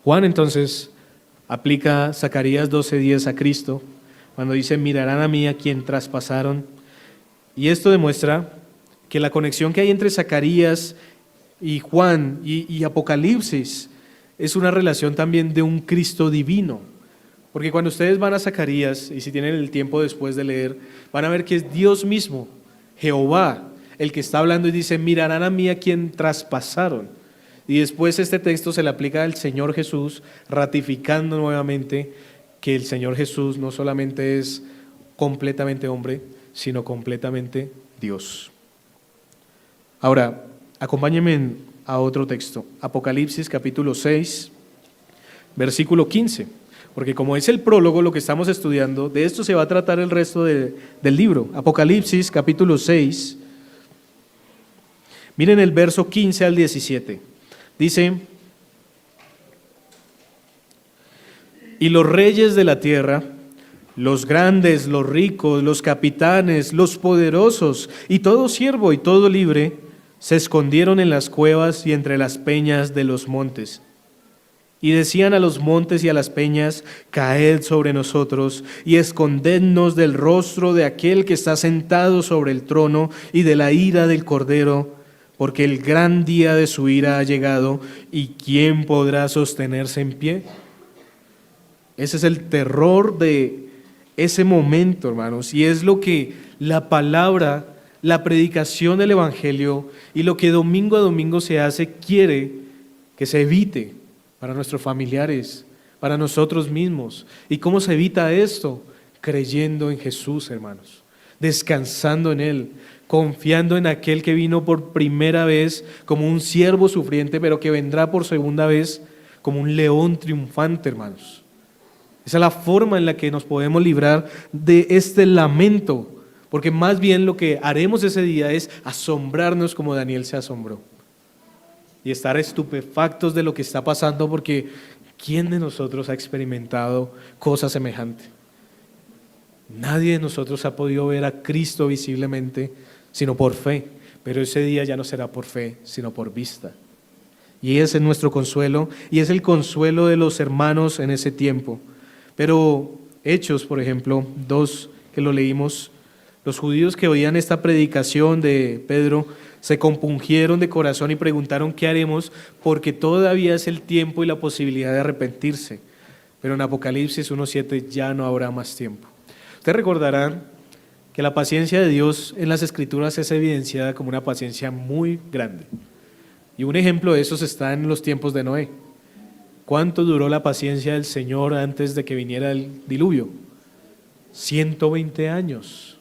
Juan entonces aplica Zacarías 12:10 a Cristo, cuando dice, mirarán a mí a quien traspasaron. Y esto demuestra que la conexión que hay entre Zacarías y Juan y Apocalipsis es una relación también de un Cristo divino. Porque cuando ustedes van a Zacarías, y si tienen el tiempo después de leer, van a ver que es Dios mismo, Jehová, el que está hablando y dice, mirarán a mí a quien traspasaron. Y después este texto se le aplica al Señor Jesús, ratificando nuevamente que el Señor Jesús no solamente es completamente hombre, sino completamente Dios. Ahora, acompáñenme a otro texto, Apocalipsis capítulo 6, versículo 15, porque como es el prólogo lo que estamos estudiando, de esto se va a tratar el resto del libro. Apocalipsis capítulo 6, miren el verso 15 al 17. Dice, y los reyes de la tierra Los grandes, los ricos, los capitanes, los poderosos y todo siervo y todo libre se escondieron en las cuevas y entre las peñas de los montes. Y decían a los montes y a las peñas: caed sobre nosotros y escondednos del rostro de aquel que está sentado sobre el trono y de la ira del Cordero, porque el gran día de su ira ha llegado, y ¿quién podrá sostenerse en pie? Ese es el terror de ese momento, hermanos, y es lo que la palabra, la predicación del Evangelio y lo que domingo a domingo se hace quiere que se evite para nuestros familiares, para nosotros mismos. ¿Y cómo se evita esto? Creyendo en Jesús, hermanos, descansando en Él, confiando en aquel que vino por primera vez como un siervo sufriente, pero que vendrá por segunda vez como un león triunfante, hermanos. Esa es la forma en la que nos podemos librar de este lamento, porque más bien lo que haremos ese día es asombrarnos como Daniel se asombró y estar estupefactos de lo que está pasando, porque ¿quién de nosotros ha experimentado cosas semejantes? Nadie de nosotros ha podido ver a Cristo visiblemente, sino por fe, pero ese día ya no será por fe, sino por vista. Y ese es nuestro consuelo, y es el consuelo de los hermanos en ese tiempo. Pero Hechos, por ejemplo, 2, que lo leímos, los judíos que oían esta predicación de Pedro se compungieron de corazón y preguntaron: ¿qué haremos? Porque todavía es el tiempo y la posibilidad de arrepentirse. Pero en Apocalipsis 1:7 ya no habrá más tiempo. Ustedes recordarán que la paciencia de Dios en las Escrituras es evidenciada como una paciencia muy grande. Y un ejemplo de eso está en los tiempos de Noé. ¿Cuánto duró la paciencia del Señor antes de que viniera el diluvio? 120 años.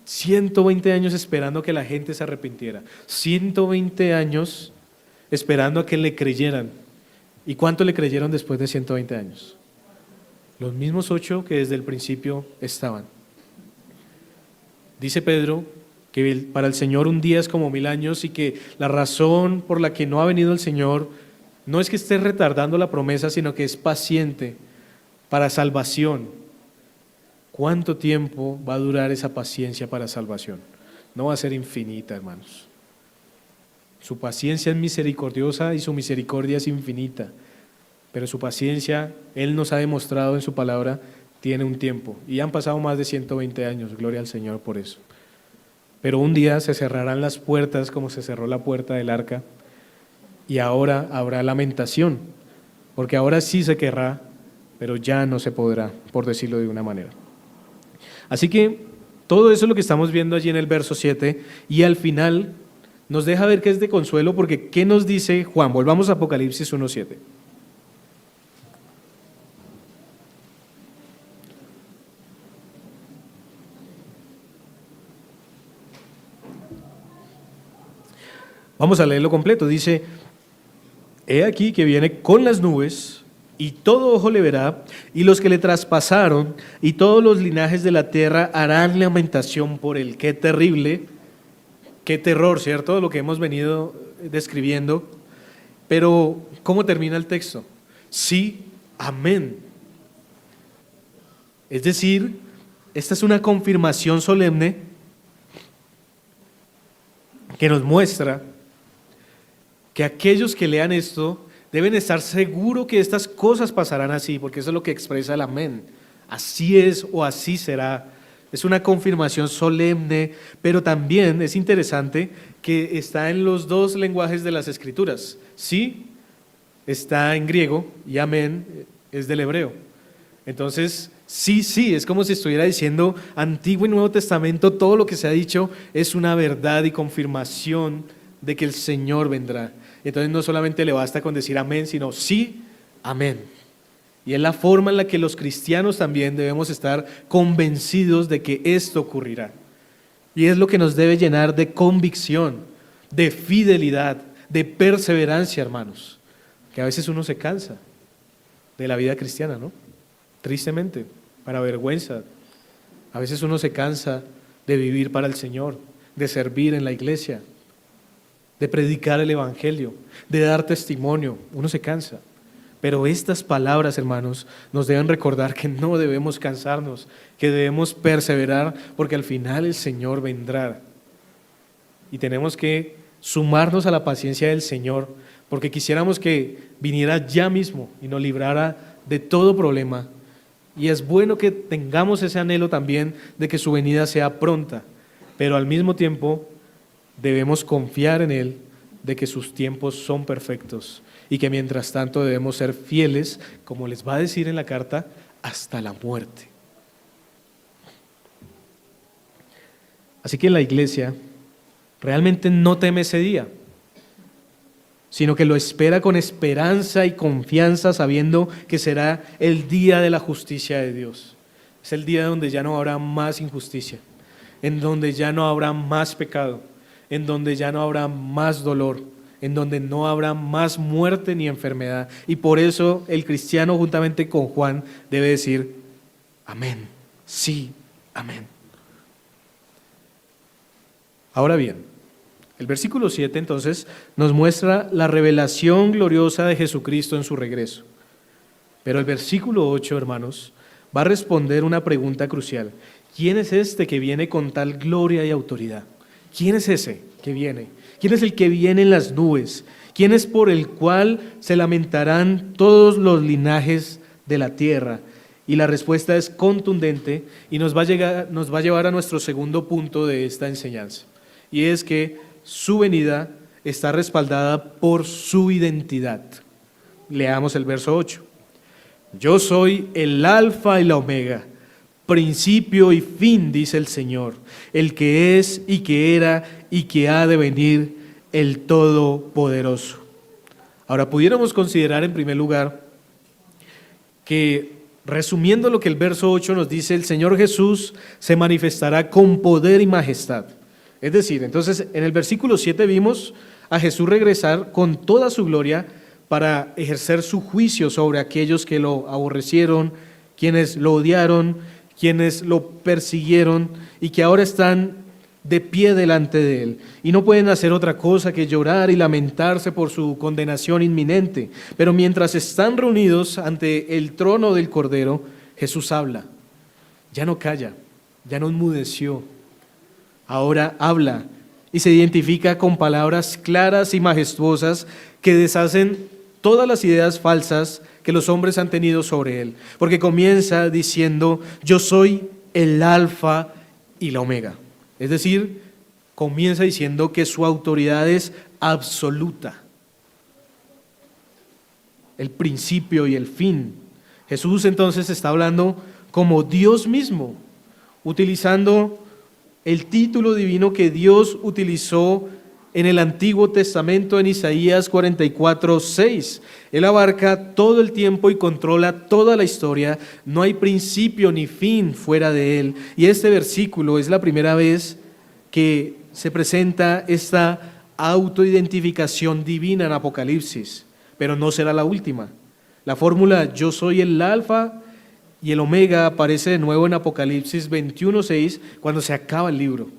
120 años esperando que la gente se arrepintiera. 120 años esperando a que le creyeran. ¿Y cuánto le creyeron después de 120 años? Los mismos 8 que desde el principio estaban. Dice Pedro que para el Señor un día es como 1000 años, y que la razón por la que no ha venido el Señor no es que esté retardando la promesa, sino que es paciente para salvación. ¿Cuánto tiempo va a durar esa paciencia para salvación? No va a ser infinita, hermanos. Su paciencia es misericordiosa y su misericordia es infinita, pero su paciencia, Él nos ha demostrado en su palabra, tiene un tiempo, y han pasado más de 120 años, gloria al Señor por eso. Pero un día se cerrarán las puertas como se cerró la puerta del arca, y ahora habrá lamentación, porque ahora sí se querrá, pero ya no se podrá, por decirlo de una manera. Así que todo eso es lo que estamos viendo allí en el verso 7, y al final nos deja ver que es de consuelo, porque ¿qué nos dice Juan? Volvamos a Apocalipsis 1:7. Vamos a leerlo completo. Dice: he aquí que viene con las nubes, y todo ojo le verá, y los que le traspasaron, y todos los linajes de la tierra harán lamentación por él. Qué terrible, qué terror, ¿cierto? Lo que hemos venido describiendo. Pero, ¿cómo termina el texto? Sí, amén. Es decir, esta es una confirmación solemne que nos muestra que aquellos que lean esto deben estar seguros que estas cosas pasarán así, porque eso es lo que expresa el amén. Así es o así será. Es una confirmación solemne, pero también es interesante que está en los dos lenguajes de las Escrituras. Sí está en griego y amén es del hebreo. Entonces, sí, es como si estuviera diciendo Antiguo y Nuevo Testamento, todo lo que se ha dicho es una verdad y confirmación de que el Señor vendrá. Entonces no solamente le basta con decir amén, sino sí, amén. Y es la forma en la que los cristianos también debemos estar convencidos de que esto ocurrirá. Y es lo que nos debe llenar de convicción, de fidelidad, de perseverancia, hermanos. Que a veces uno se cansa de la vida cristiana, ¿no? Tristemente, para vergüenza. A veces uno se cansa de vivir para el Señor, de servir en la iglesia, de predicar el Evangelio, de dar testimonio. Uno se cansa. Pero estas palabras, hermanos, nos deben recordar que no debemos cansarnos, que debemos perseverar, porque al final el Señor vendrá. Y tenemos que sumarnos a la paciencia del Señor, porque quisiéramos que viniera ya mismo y nos librara de todo problema. Y es bueno que tengamos ese anhelo también de que su venida sea pronta, pero al mismo tiempo debemos confiar en Él de que sus tiempos son perfectos y que mientras tanto debemos ser fieles, como les va a decir en la carta, hasta la muerte. Así que la iglesia realmente no teme ese día, sino que lo espera con esperanza y confianza, sabiendo que será el día de la justicia de Dios. Es el día donde ya no habrá más injusticia, en donde ya no habrá más pecado, en donde ya no habrá más dolor, en donde no habrá más muerte ni enfermedad. Y por eso el cristiano, juntamente con Juan, debe decir: amén, sí, amén. Ahora bien, el versículo 7 entonces nos muestra la revelación gloriosa de Jesucristo en su regreso. Pero el versículo 8, hermanos, va a responder una pregunta crucial. ¿Quién es este que viene con tal gloria y autoridad? ¿Quién es ese que viene? ¿Quién es el que viene en las nubes? ¿Quién es por el cual se lamentarán todos los linajes de la tierra? Y la respuesta es contundente y nos va a llevar a nuestro segundo punto de esta enseñanza. Y es que su venida está respaldada por su identidad. Leamos el verso 8. Yo soy el alfa y la omega, principio y fin, dice el Señor, el que es y que era y que ha de venir, el Todopoderoso. Ahora, pudiéramos considerar en primer lugar que, resumiendo lo que el verso 8 nos dice, el Señor Jesús se manifestará con poder y majestad. Es decir, entonces en el versículo 7 vimos a Jesús regresar con toda su gloria para ejercer su juicio sobre aquellos que lo aborrecieron, quienes lo odiaron, quienes lo persiguieron y que ahora están de pie delante de Él. Y no pueden hacer otra cosa que llorar y lamentarse por su condenación inminente. Pero mientras están reunidos ante el trono del Cordero, Jesús habla. Ya no calla, ya no enmudeció. Ahora habla y se identifica con palabras claras y majestuosas que deshacen todas las ideas falsas que los hombres han tenido sobre Él. Porque comienza diciendo: yo soy el alfa y la omega. Es decir, comienza diciendo que su autoridad es absoluta. El principio y el fin. Jesús entonces está hablando como Dios mismo, utilizando el título divino que Dios utilizó en el Antiguo Testamento en Isaías 44:6. Él abarca todo el tiempo y controla toda la historia. No hay principio ni fin fuera de Él. Y este versículo es la primera vez que se presenta esta autoidentificación divina en Apocalipsis, pero no será la última. La fórmula yo soy el alfa y el omega aparece de nuevo en Apocalipsis 21:6 cuando se acaba el libro.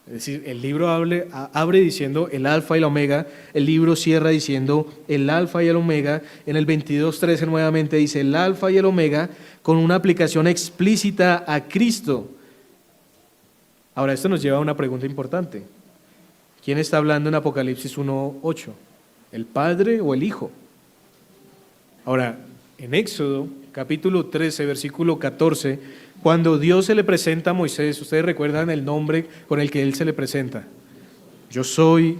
Es decir, el libro abre diciendo el alfa y la omega, el libro cierra diciendo el alfa y el omega, en el 22:13 nuevamente dice el alfa y el omega, con una aplicación explícita a Cristo. Ahora, esto nos lleva a una pregunta importante. ¿Quién está hablando en Apocalipsis 1:8? ¿El Padre o el Hijo? Ahora, en Éxodo capítulo 13, versículo 14, cuando Dios se le presenta a Moisés, ustedes recuerdan el nombre con el que Él se le presenta. Yo soy,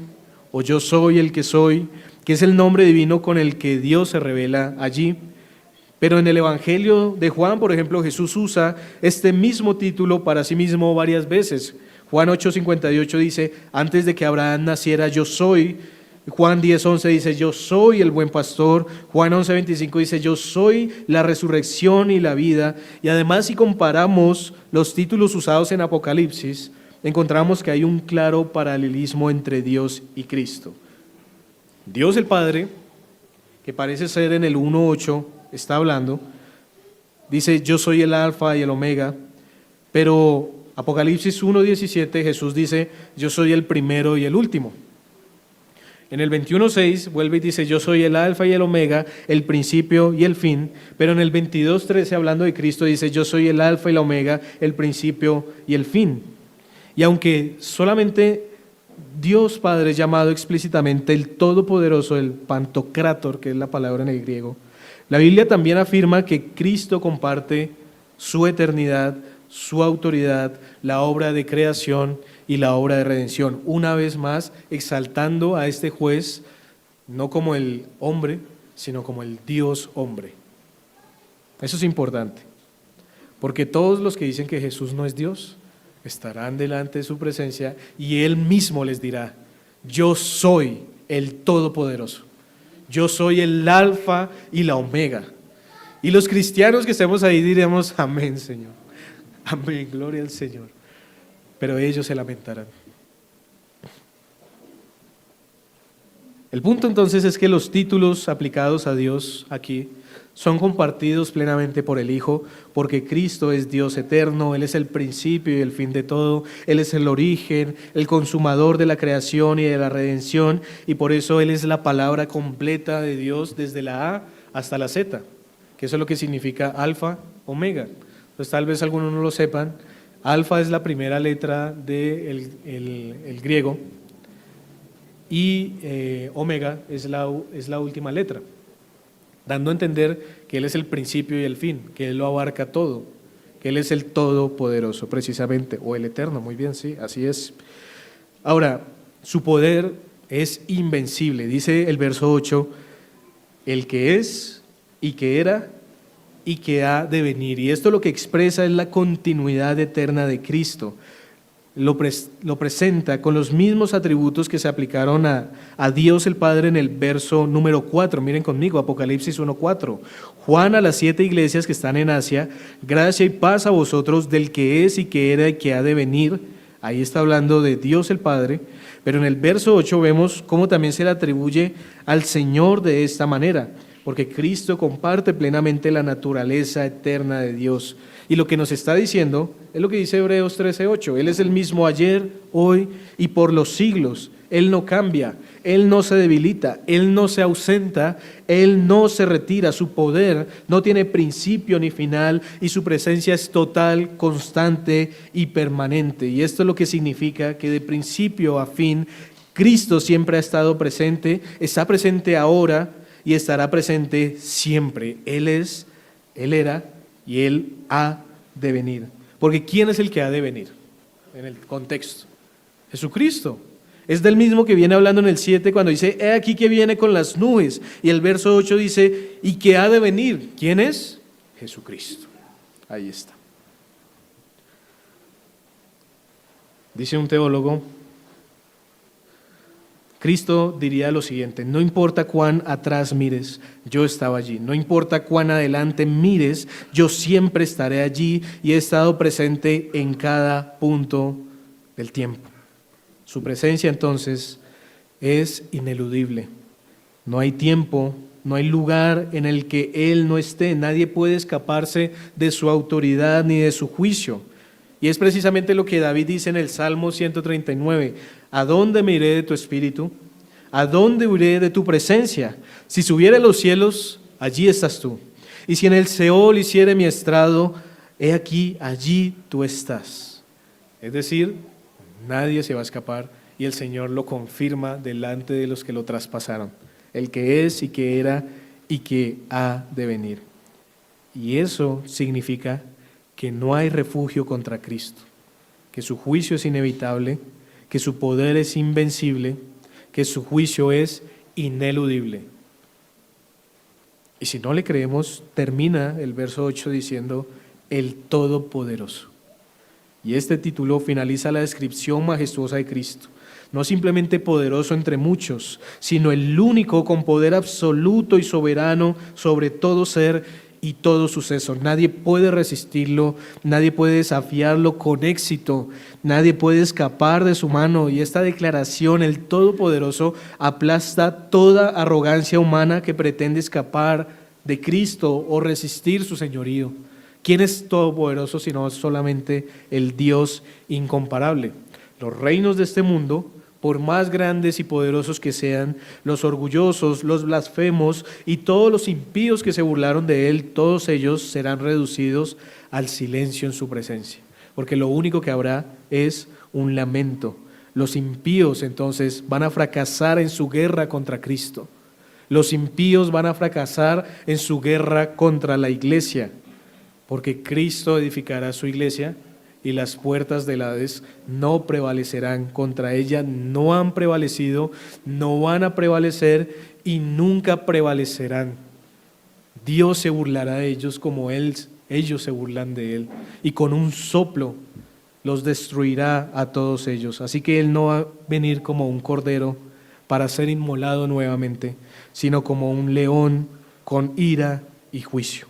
o yo soy el que soy, que es el nombre divino con el que Dios se revela allí. Pero en el Evangelio de Juan, por ejemplo, Jesús usa este mismo título para sí mismo varias veces. Juan 8:58 dice, antes de que Abraham naciera, yo soy. Juan 10:11 dice, yo soy el buen pastor. Juan 11:25 dice, yo soy la resurrección y la vida. Y además, si comparamos los títulos usados en Apocalipsis, encontramos que hay un claro paralelismo entre Dios y Cristo. Dios el Padre, que parece ser en el 1:8, está hablando, dice, yo soy el alfa y el omega, pero Apocalipsis 1:17, Jesús dice, yo soy el primero y el último. En el 21:6 vuelve y dice, yo soy el alfa y el omega, el principio y el fin. Pero en el 22:13, hablando de Cristo, dice, yo soy el alfa y la omega, el principio y el fin. Y aunque solamente Dios Padre es llamado explícitamente el Todopoderoso, el Pantocrátor, que es la palabra en el griego, la Biblia también afirma que Cristo comparte su eternidad, su autoridad, la obra de creación y la obra de redención. Una vez más, exaltando a este juez, no como el hombre, sino como el Dios hombre. Eso es importante, porque todos los que dicen que Jesús no es Dios, estarán delante de su presencia y Él mismo les dirá, yo soy el Todopoderoso, yo soy el alfa y la omega. Y los cristianos que estemos ahí diremos, amén, Señor, amén, gloria al Señor. Pero ellos se lamentarán. El punto entonces es que los títulos aplicados a Dios aquí son compartidos plenamente por el Hijo, porque Cristo es Dios eterno, Él es el principio y el fin de todo, Él es el origen, el consumador de la creación y de la redención, y por eso Él es la palabra completa de Dios desde la A hasta la Z, que eso es lo que significa alfa, omega. Entonces tal vez algunos no lo sepan, alfa es la primera letra del el griego y omega es la última letra, dando a entender que Él es el principio y el fin, que Él lo abarca todo, que Él es el Todopoderoso precisamente, o el Eterno, muy bien, sí, así es. Ahora, su poder es invencible, dice el verso 8, el que es y que era y que ha de venir, y esto lo que expresa es la continuidad eterna de Cristo. Lo presenta con los mismos atributos que se aplicaron a Dios el Padre en el verso número 4. Miren conmigo, Apocalipsis 1:4. Juan a las 7 iglesias que están en Asia, gracia y paz a vosotros del que es y que era y que ha de venir. Ahí está hablando de Dios el Padre, pero en el verso 8 vemos cómo también se le atribuye al Señor de esta manera, porque Cristo comparte plenamente la naturaleza eterna de Dios. Y lo que nos está diciendo es lo que dice Hebreos 13:8. Él es el mismo ayer, hoy y por los siglos. Él no cambia, Él no se debilita, Él no se ausenta, Él no se retira. Su poder no tiene principio ni final y su presencia es total, constante y permanente. Y esto es lo que significa que de principio a fin Cristo siempre ha estado presente, está presente ahora y estará presente siempre. Él es, Él era y Él ha de venir. Porque ¿quién es el que ha de venir? En el contexto, Jesucristo. Es del mismo que viene hablando en el 7 cuando dice, he aquí que viene con las nubes. Y el verso 8 dice, y que ha de venir. ¿Quién es? Jesucristo. Ahí está. Dice un teólogo, Cristo diría lo siguiente, no importa cuán atrás mires, yo estaba allí. No importa cuán adelante mires, yo siempre estaré allí y he estado presente en cada punto del tiempo. Su presencia entonces es ineludible. No hay tiempo, no hay lugar en el que Él no esté. Nadie puede escaparse de su autoridad ni de su juicio. Y es precisamente lo que David dice en el Salmo 139. ¿A dónde me iré de tu espíritu? ¿A dónde huiré de tu presencia? Si subiere a los cielos, allí estás tú. Y si en el Seol hiciere mi estrado, he aquí, allí tú estás. Es decir, nadie se va a escapar y el Señor lo confirma delante de los que lo traspasaron. El que es y que era y que ha de venir. Y eso significa que no hay refugio contra Cristo, que su juicio es inevitable, que su poder es invencible, que su juicio es ineludible. Y si no le creemos, termina el verso 8 diciendo, el Todopoderoso. Y este título finaliza la descripción majestuosa de Cristo. No simplemente poderoso entre muchos, sino el único con poder absoluto y soberano sobre todo ser y todo suceso. Nadie puede resistirlo, nadie puede desafiarlo con éxito, nadie puede escapar de su mano. Y esta declaración, el Todopoderoso, aplasta toda arrogancia humana que pretende escapar de Cristo o resistir su señorío. ¿Quién es todopoderoso sino solamente el Dios incomparable? Los reinos de este mundo por más grandes y poderosos que sean, los orgullosos, los blasfemos y todos los impíos que se burlaron de él, todos ellos serán reducidos al silencio en su presencia, porque lo único que habrá es un lamento. Los impíos entonces van a fracasar en su guerra contra Cristo. Los impíos van a fracasar en su guerra contra la iglesia, porque Cristo edificará su iglesia y las puertas del Hades no prevalecerán contra ella, no han prevalecido, no van a prevalecer y nunca prevalecerán. Dios se burlará de ellos como ellos se burlan de Él, y con un soplo los destruirá a todos ellos. Así que Él no va a venir como un cordero para ser inmolado nuevamente, sino como un león con ira y juicio.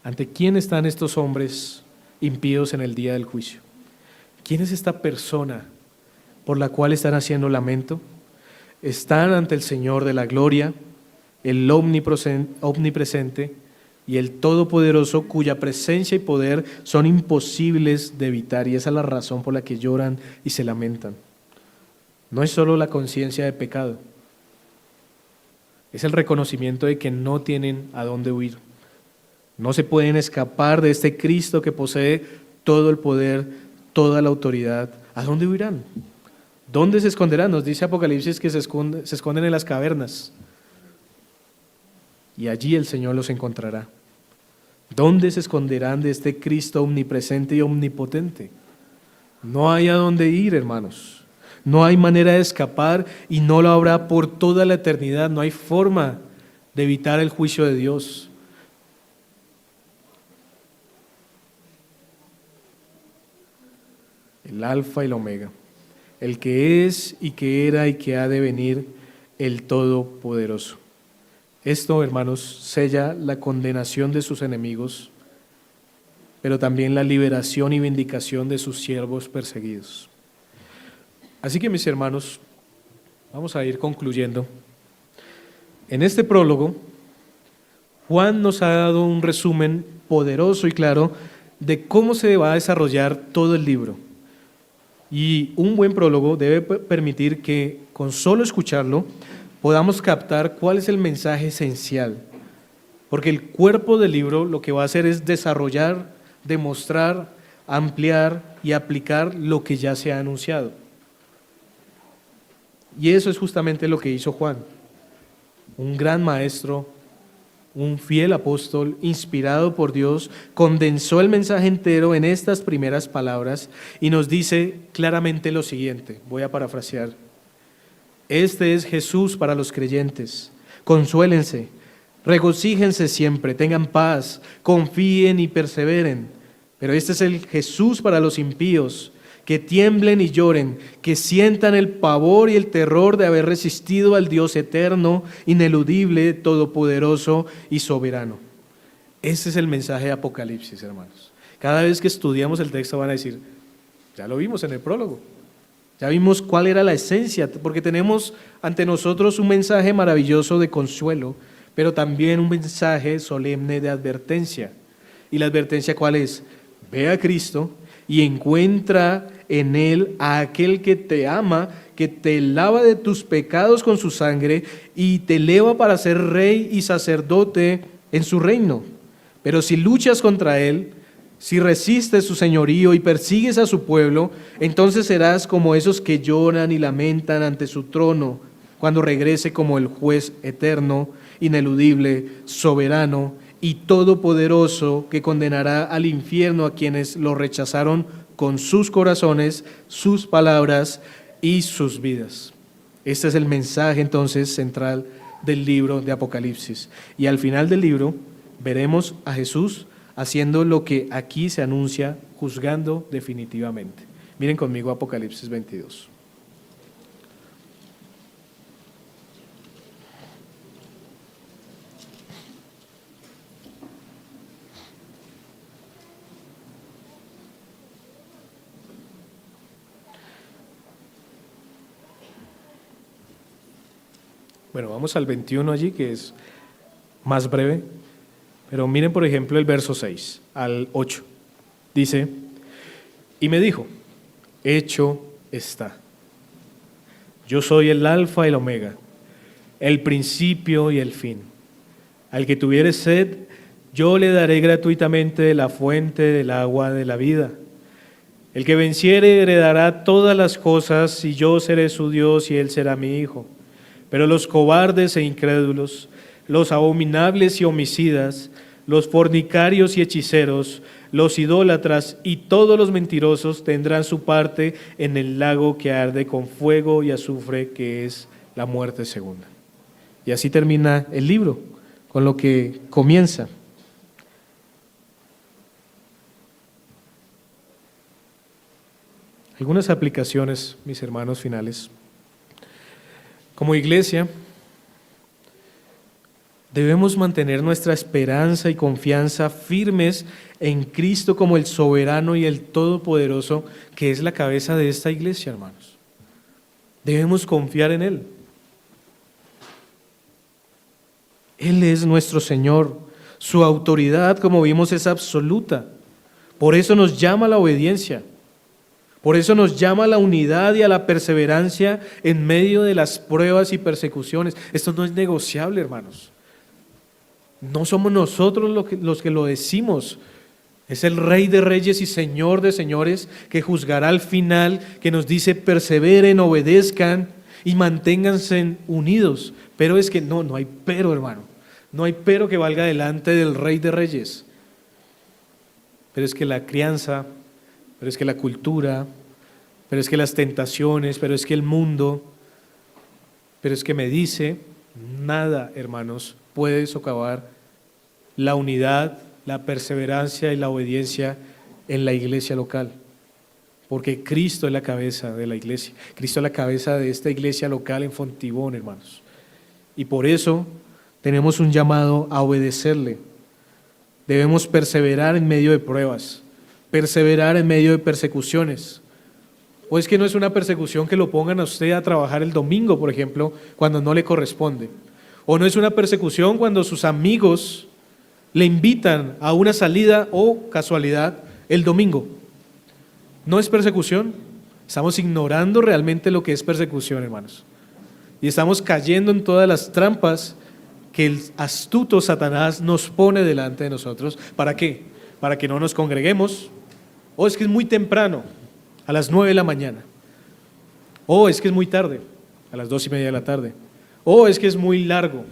¿Ante quién están estos hombres impíos en el día del juicio? ¿Quién es esta persona por la cual están haciendo lamento? Están ante el Señor de la gloria, el omnipresente y el Todopoderoso, cuya presencia y poder son imposibles de evitar, y esa es la razón por la que lloran y se lamentan. No es solo la conciencia de pecado, es el reconocimiento de que no tienen a dónde huir. No se pueden escapar de este Cristo que posee todo el poder, toda la autoridad. ¿A dónde huirán? ¿Dónde se esconderán? Nos dice Apocalipsis que se esconden en las cavernas. Y allí el Señor los encontrará. ¿Dónde se esconderán de este Cristo omnipresente y omnipotente? No hay a dónde ir, hermanos. No hay manera de escapar y no lo habrá por toda la eternidad. No hay forma de evitar el juicio de Dios. El Alfa y el Omega, el que es y que era y que ha de venir, el Todopoderoso. Esto, hermanos, sella la condenación de sus enemigos, pero también la liberación y vindicación de sus siervos perseguidos. Así que, mis hermanos, vamos a ir concluyendo. En este prólogo, Juan nos ha dado un resumen poderoso y claro de cómo se va a desarrollar todo el libro. Y un buen prólogo debe permitir que, con solo escucharlo, podamos captar cuál es el mensaje esencial. Porque el cuerpo del libro lo que va a hacer es desarrollar, demostrar, ampliar y aplicar lo que ya se ha anunciado. Y eso es justamente lo que hizo Juan, un gran maestro, un fiel apóstol, inspirado por Dios, condensó el mensaje entero en estas primeras palabras y nos dice claramente lo siguiente, voy a parafrasear: este es Jesús para los creyentes, consuélense, regocíjense siempre, tengan paz, confíen y perseveren, pero este es el Jesús para los impíos, que tiemblen y lloren, que sientan el pavor y el terror de haber resistido al Dios eterno, ineludible, todopoderoso y soberano. Ese es el mensaje de Apocalipsis, hermanos. Cada vez que estudiamos el texto van a decir, ya lo vimos en el prólogo, ya vimos cuál era la esencia, porque tenemos ante nosotros un mensaje maravilloso de consuelo, pero también un mensaje solemne de advertencia. ¿Y la advertencia cuál es? Ve a Cristo y encuentra en Él a aquel que te ama, que te lava de tus pecados con su sangre y te eleva para ser rey y sacerdote en su reino. Pero si luchas contra Él, si resistes su señorío y persigues a su pueblo, entonces serás como esos que lloran y lamentan ante su trono, cuando regrese como el juez eterno, ineludible, soberano y todopoderoso, que condenará al infierno a quienes lo rechazaron con sus corazones, sus palabras y sus vidas. Este es el mensaje entonces central del libro de Apocalipsis. Y al final del libro veremos a Jesús haciendo lo que aquí se anuncia, juzgando definitivamente. Miren conmigo Apocalipsis 22. Bueno, vamos al 21 allí, que es más breve, pero miren por ejemplo el verso 6 al 8. Dice: Y me dijo, hecho está. Yo soy el alfa y el omega, el principio y el fin. Al que tuviere sed, yo le daré gratuitamente de la fuente del agua de la vida. El que venciere heredará todas las cosas, y yo seré su Dios y él será mi hijo. Pero los cobardes e incrédulos, los abominables y homicidas, los fornicarios y hechiceros, los idólatras y todos los mentirosos tendrán su parte en el lago que arde con fuego y azufre, que es la muerte segunda. Y así termina el libro, con lo que comienza. Algunas aplicaciones, mis hermanos, finales. Como iglesia, debemos mantener nuestra esperanza y confianza firmes en Cristo como el soberano y el todopoderoso, que es la cabeza de esta iglesia, hermanos. Debemos confiar en Él. Él es nuestro Señor. Su autoridad, como vimos, es absoluta. Por eso nos llama a la obediencia. Por eso nos llama a la unidad y a la perseverancia en medio de las pruebas y persecuciones. Esto no es negociable, hermanos. No somos nosotros los que lo decimos. Es el Rey de Reyes y Señor de Señores que juzgará al final, que nos dice perseveren, obedezcan y manténganse unidos. Pero es que no hay pero, hermano. No hay pero que valga delante del Rey de Reyes. Pero es que la crianza, pero es que la cultura, pero es que las tentaciones, pero es que el mundo, pero es que me dice, nada, hermanos, puede socavar la unidad, la perseverancia y la obediencia en la iglesia local. Porque Cristo es la cabeza de la iglesia. Cristo es la cabeza de esta iglesia local en Fontibón, hermanos. Y por eso tenemos un llamado a obedecerle. Debemos perseverar en medio de pruebas, perseverar en medio de persecuciones. O es que no es una persecución que lo pongan a usted a trabajar el domingo, por ejemplo, cuando no le corresponde. O no es una persecución cuando sus amigos le invitan a una salida o casualidad el domingo. No es persecución. Estamos ignorando realmente lo que es persecución, hermanos. Y estamos cayendo en todas las trampas que el astuto Satanás nos pone delante de nosotros. ¿Para qué? Para que no nos congreguemos. O es que es muy temprano, a las 9 de la mañana. O es que es muy tarde, a las 2:30 de la tarde. O es que es muy largo.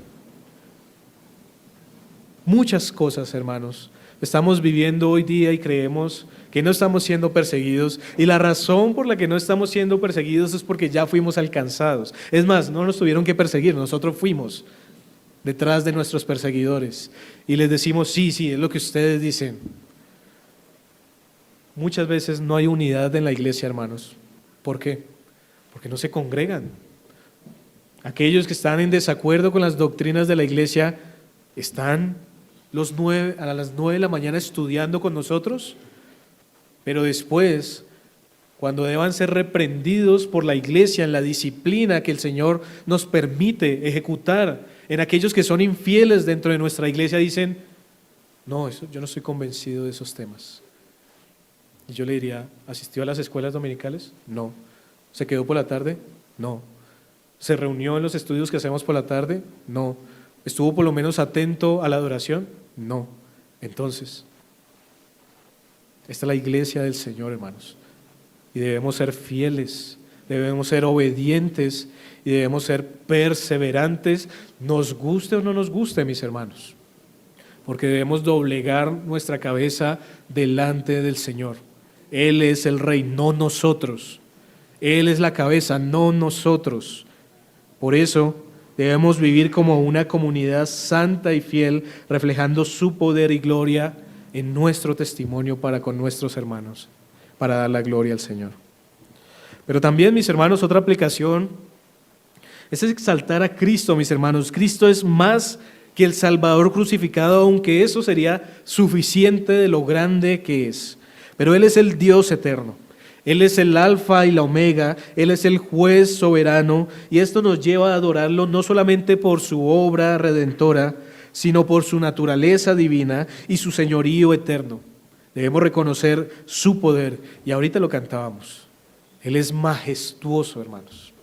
Muchas cosas, hermanos, estamos viviendo hoy día y creemos que no estamos siendo perseguidos, y la razón por la que no estamos siendo perseguidos es porque ya fuimos alcanzados. Es más, no nos tuvieron que perseguir, nosotros fuimos detrás de nuestros perseguidores y les decimos, sí, es lo que ustedes dicen. Muchas veces no hay unidad en la iglesia, hermanos. ¿Por qué? Porque no se congregan. Aquellos que están en desacuerdo con las doctrinas de la iglesia están a las 9 de la mañana estudiando con nosotros, pero después, cuando deban ser reprendidos por la iglesia en la disciplina que el Señor nos permite ejecutar en aquellos que son infieles dentro de nuestra iglesia, dicen, no, yo no estoy convencido de esos temas. Y yo le diría, ¿asistió a las escuelas dominicales? No. ¿Se quedó por la tarde? No. ¿Se reunió en los estudios que hacemos por la tarde? No. ¿Estuvo por lo menos atento a la adoración? No. Entonces, esta es la iglesia del Señor, hermanos. Y debemos ser fieles, debemos ser obedientes y debemos ser perseverantes, nos guste o no nos guste, mis hermanos. Porque debemos doblegar nuestra cabeza delante del Señor. Él es el Rey, no nosotros. Él es la cabeza, no nosotros. Por eso debemos vivir como una comunidad santa y fiel, reflejando su poder y gloria en nuestro testimonio para con nuestros hermanos, para dar la gloria al Señor. Pero también, mis hermanos, otra aplicación es exaltar a Cristo, mis hermanos. Cristo es más que el Salvador crucificado, aunque eso sería suficiente de lo grande que es. Pero Él es el Dios eterno. Él es el alfa y la omega, Él es el juez soberano, y esto nos lleva a adorarlo no solamente por su obra redentora, sino por su naturaleza divina y su señorío eterno. Debemos reconocer su poder. Y ahorita lo cantábamos. Él es majestuoso, hermanos.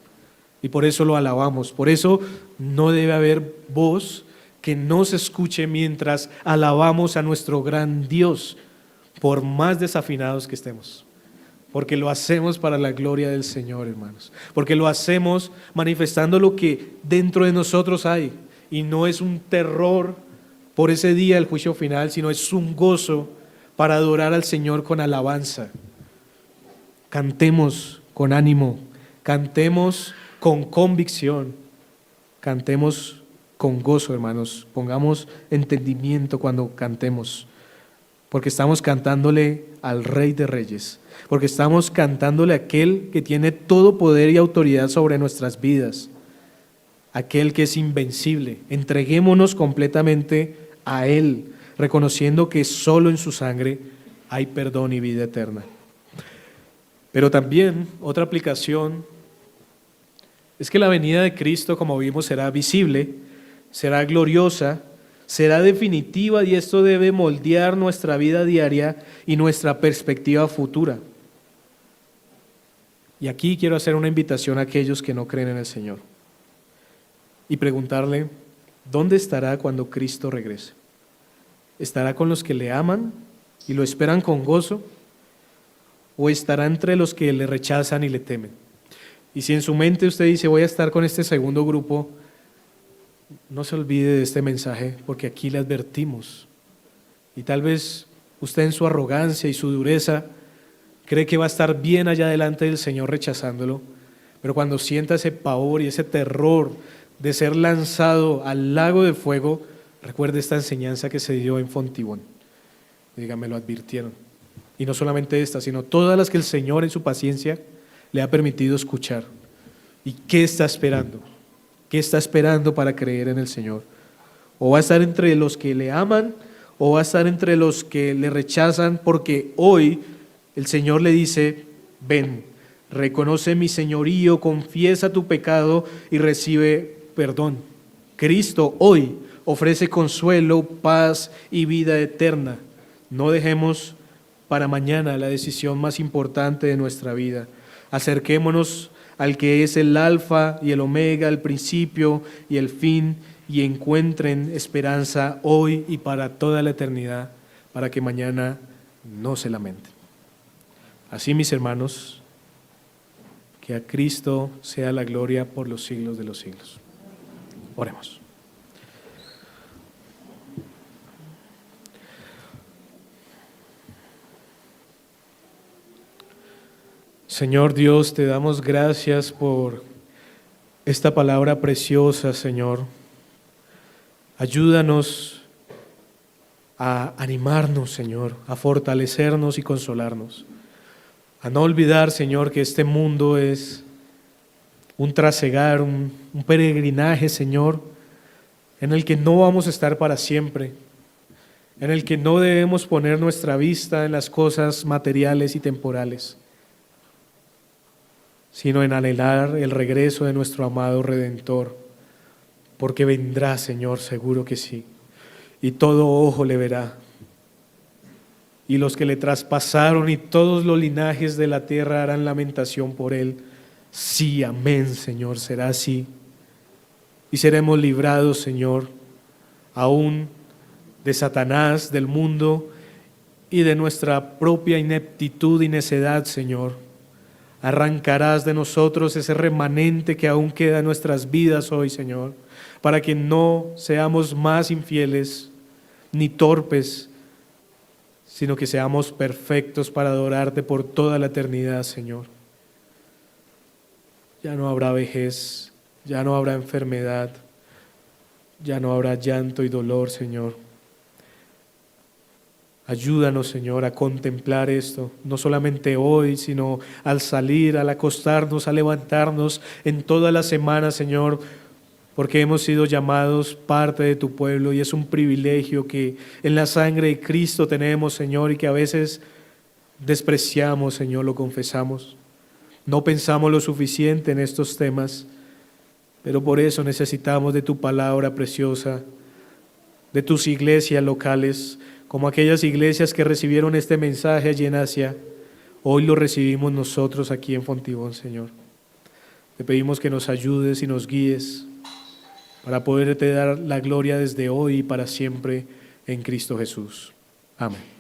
Y por eso lo alabamos. Por eso no debe haber voz que no se escuche mientras alabamos a nuestro gran Dios, por más desafinados que estemos. Porque lo hacemos para la gloria del Señor, hermanos. Porque lo hacemos manifestando lo que dentro de nosotros hay. Y no es un terror por ese día del juicio final, sino es un gozo para adorar al Señor con alabanza. Cantemos con ánimo, cantemos con convicción, cantemos con gozo, hermanos. Pongamos entendimiento cuando cantemos, porque estamos cantándole al Rey de Reyes, porque estamos cantándole a aquel que tiene todo poder y autoridad sobre nuestras vidas, aquel que es invencible. Entreguémonos completamente a Él, reconociendo que solo en su sangre hay perdón y vida eterna. Pero también otra aplicación es que la venida de Cristo, como vimos, será visible, será gloriosa, será definitiva, y esto debe moldear nuestra vida diaria y nuestra perspectiva futura. Y aquí quiero hacer una invitación a aquellos que no creen en el Señor y preguntarle, ¿dónde estará cuando Cristo regrese? ¿Estará con los que le aman y lo esperan con gozo? ¿O estará entre los que le rechazan y le temen? Y si en su mente usted dice, voy a estar con este segundo grupo, no se olvide de este mensaje, porque aquí le advertimos. Y tal vez usted en su arrogancia y su dureza cree que va a estar bien allá delante del Señor rechazándolo, pero cuando sienta ese pavor y ese terror de ser lanzado al lago de fuego, recuerde esta enseñanza que se dio en Fontibón. Dígame, lo advirtieron. Y no solamente esta, sino todas las que el Señor en su paciencia le ha permitido escuchar. ¿Y qué está esperando? ¿Qué está esperando para creer en el Señor? O va a estar entre los que le aman, o va a estar entre los que le rechazan, porque hoy el Señor le dice, ven, reconoce mi señorío, confiesa tu pecado y recibe perdón. Cristo hoy ofrece consuelo, paz y vida eterna. No dejemos para mañana la decisión más importante de nuestra vida. Acerquémonos al que es el alfa y el omega, el principio y el fin, y encuentren esperanza hoy y para toda la eternidad, para que mañana no se lamenten. Así, mis hermanos, que a Cristo sea la gloria por los siglos de los siglos. Oremos. Señor Dios, te damos gracias por esta palabra preciosa, Señor. Ayúdanos a animarnos, Señor, a fortalecernos y consolarnos. A no olvidar, Señor, que este mundo es un trasegar, un peregrinaje, Señor, en el que no vamos a estar para siempre, en el que no debemos poner nuestra vista en las cosas materiales y temporales, sino en anhelar el regreso de nuestro amado Redentor, porque vendrá, Señor, seguro que sí, y todo ojo le verá, y los que le traspasaron y todos los linajes de la tierra harán lamentación por él. Sí, amén, Señor, será así, y seremos librados, Señor, aún de Satanás, del mundo y de nuestra propia ineptitud y necedad, Señor. Arrancarás de nosotros ese remanente que aún queda en nuestras vidas hoy, Señor, para que no seamos más infieles ni torpes, sino que seamos perfectos para adorarte por toda la eternidad, Señor. Ya no habrá vejez, ya no habrá enfermedad, ya no habrá llanto y dolor, Señor. Ayúdanos, Señor, a contemplar esto, no solamente hoy, sino al salir, al acostarnos, a levantarnos en toda la semana, Señor, porque hemos sido llamados parte de tu pueblo y es un privilegio que en la sangre de Cristo tenemos, Señor, y que a veces despreciamos, Señor, lo confesamos. No pensamos lo suficiente en estos temas, pero por eso necesitamos de tu palabra preciosa, de tus iglesias locales, como aquellas iglesias que recibieron este mensaje allí en Asia, hoy lo recibimos nosotros aquí en Fontibón, Señor. Te pedimos que nos ayudes y nos guíes para poderte dar la gloria desde hoy y para siempre en Cristo Jesús. Amén.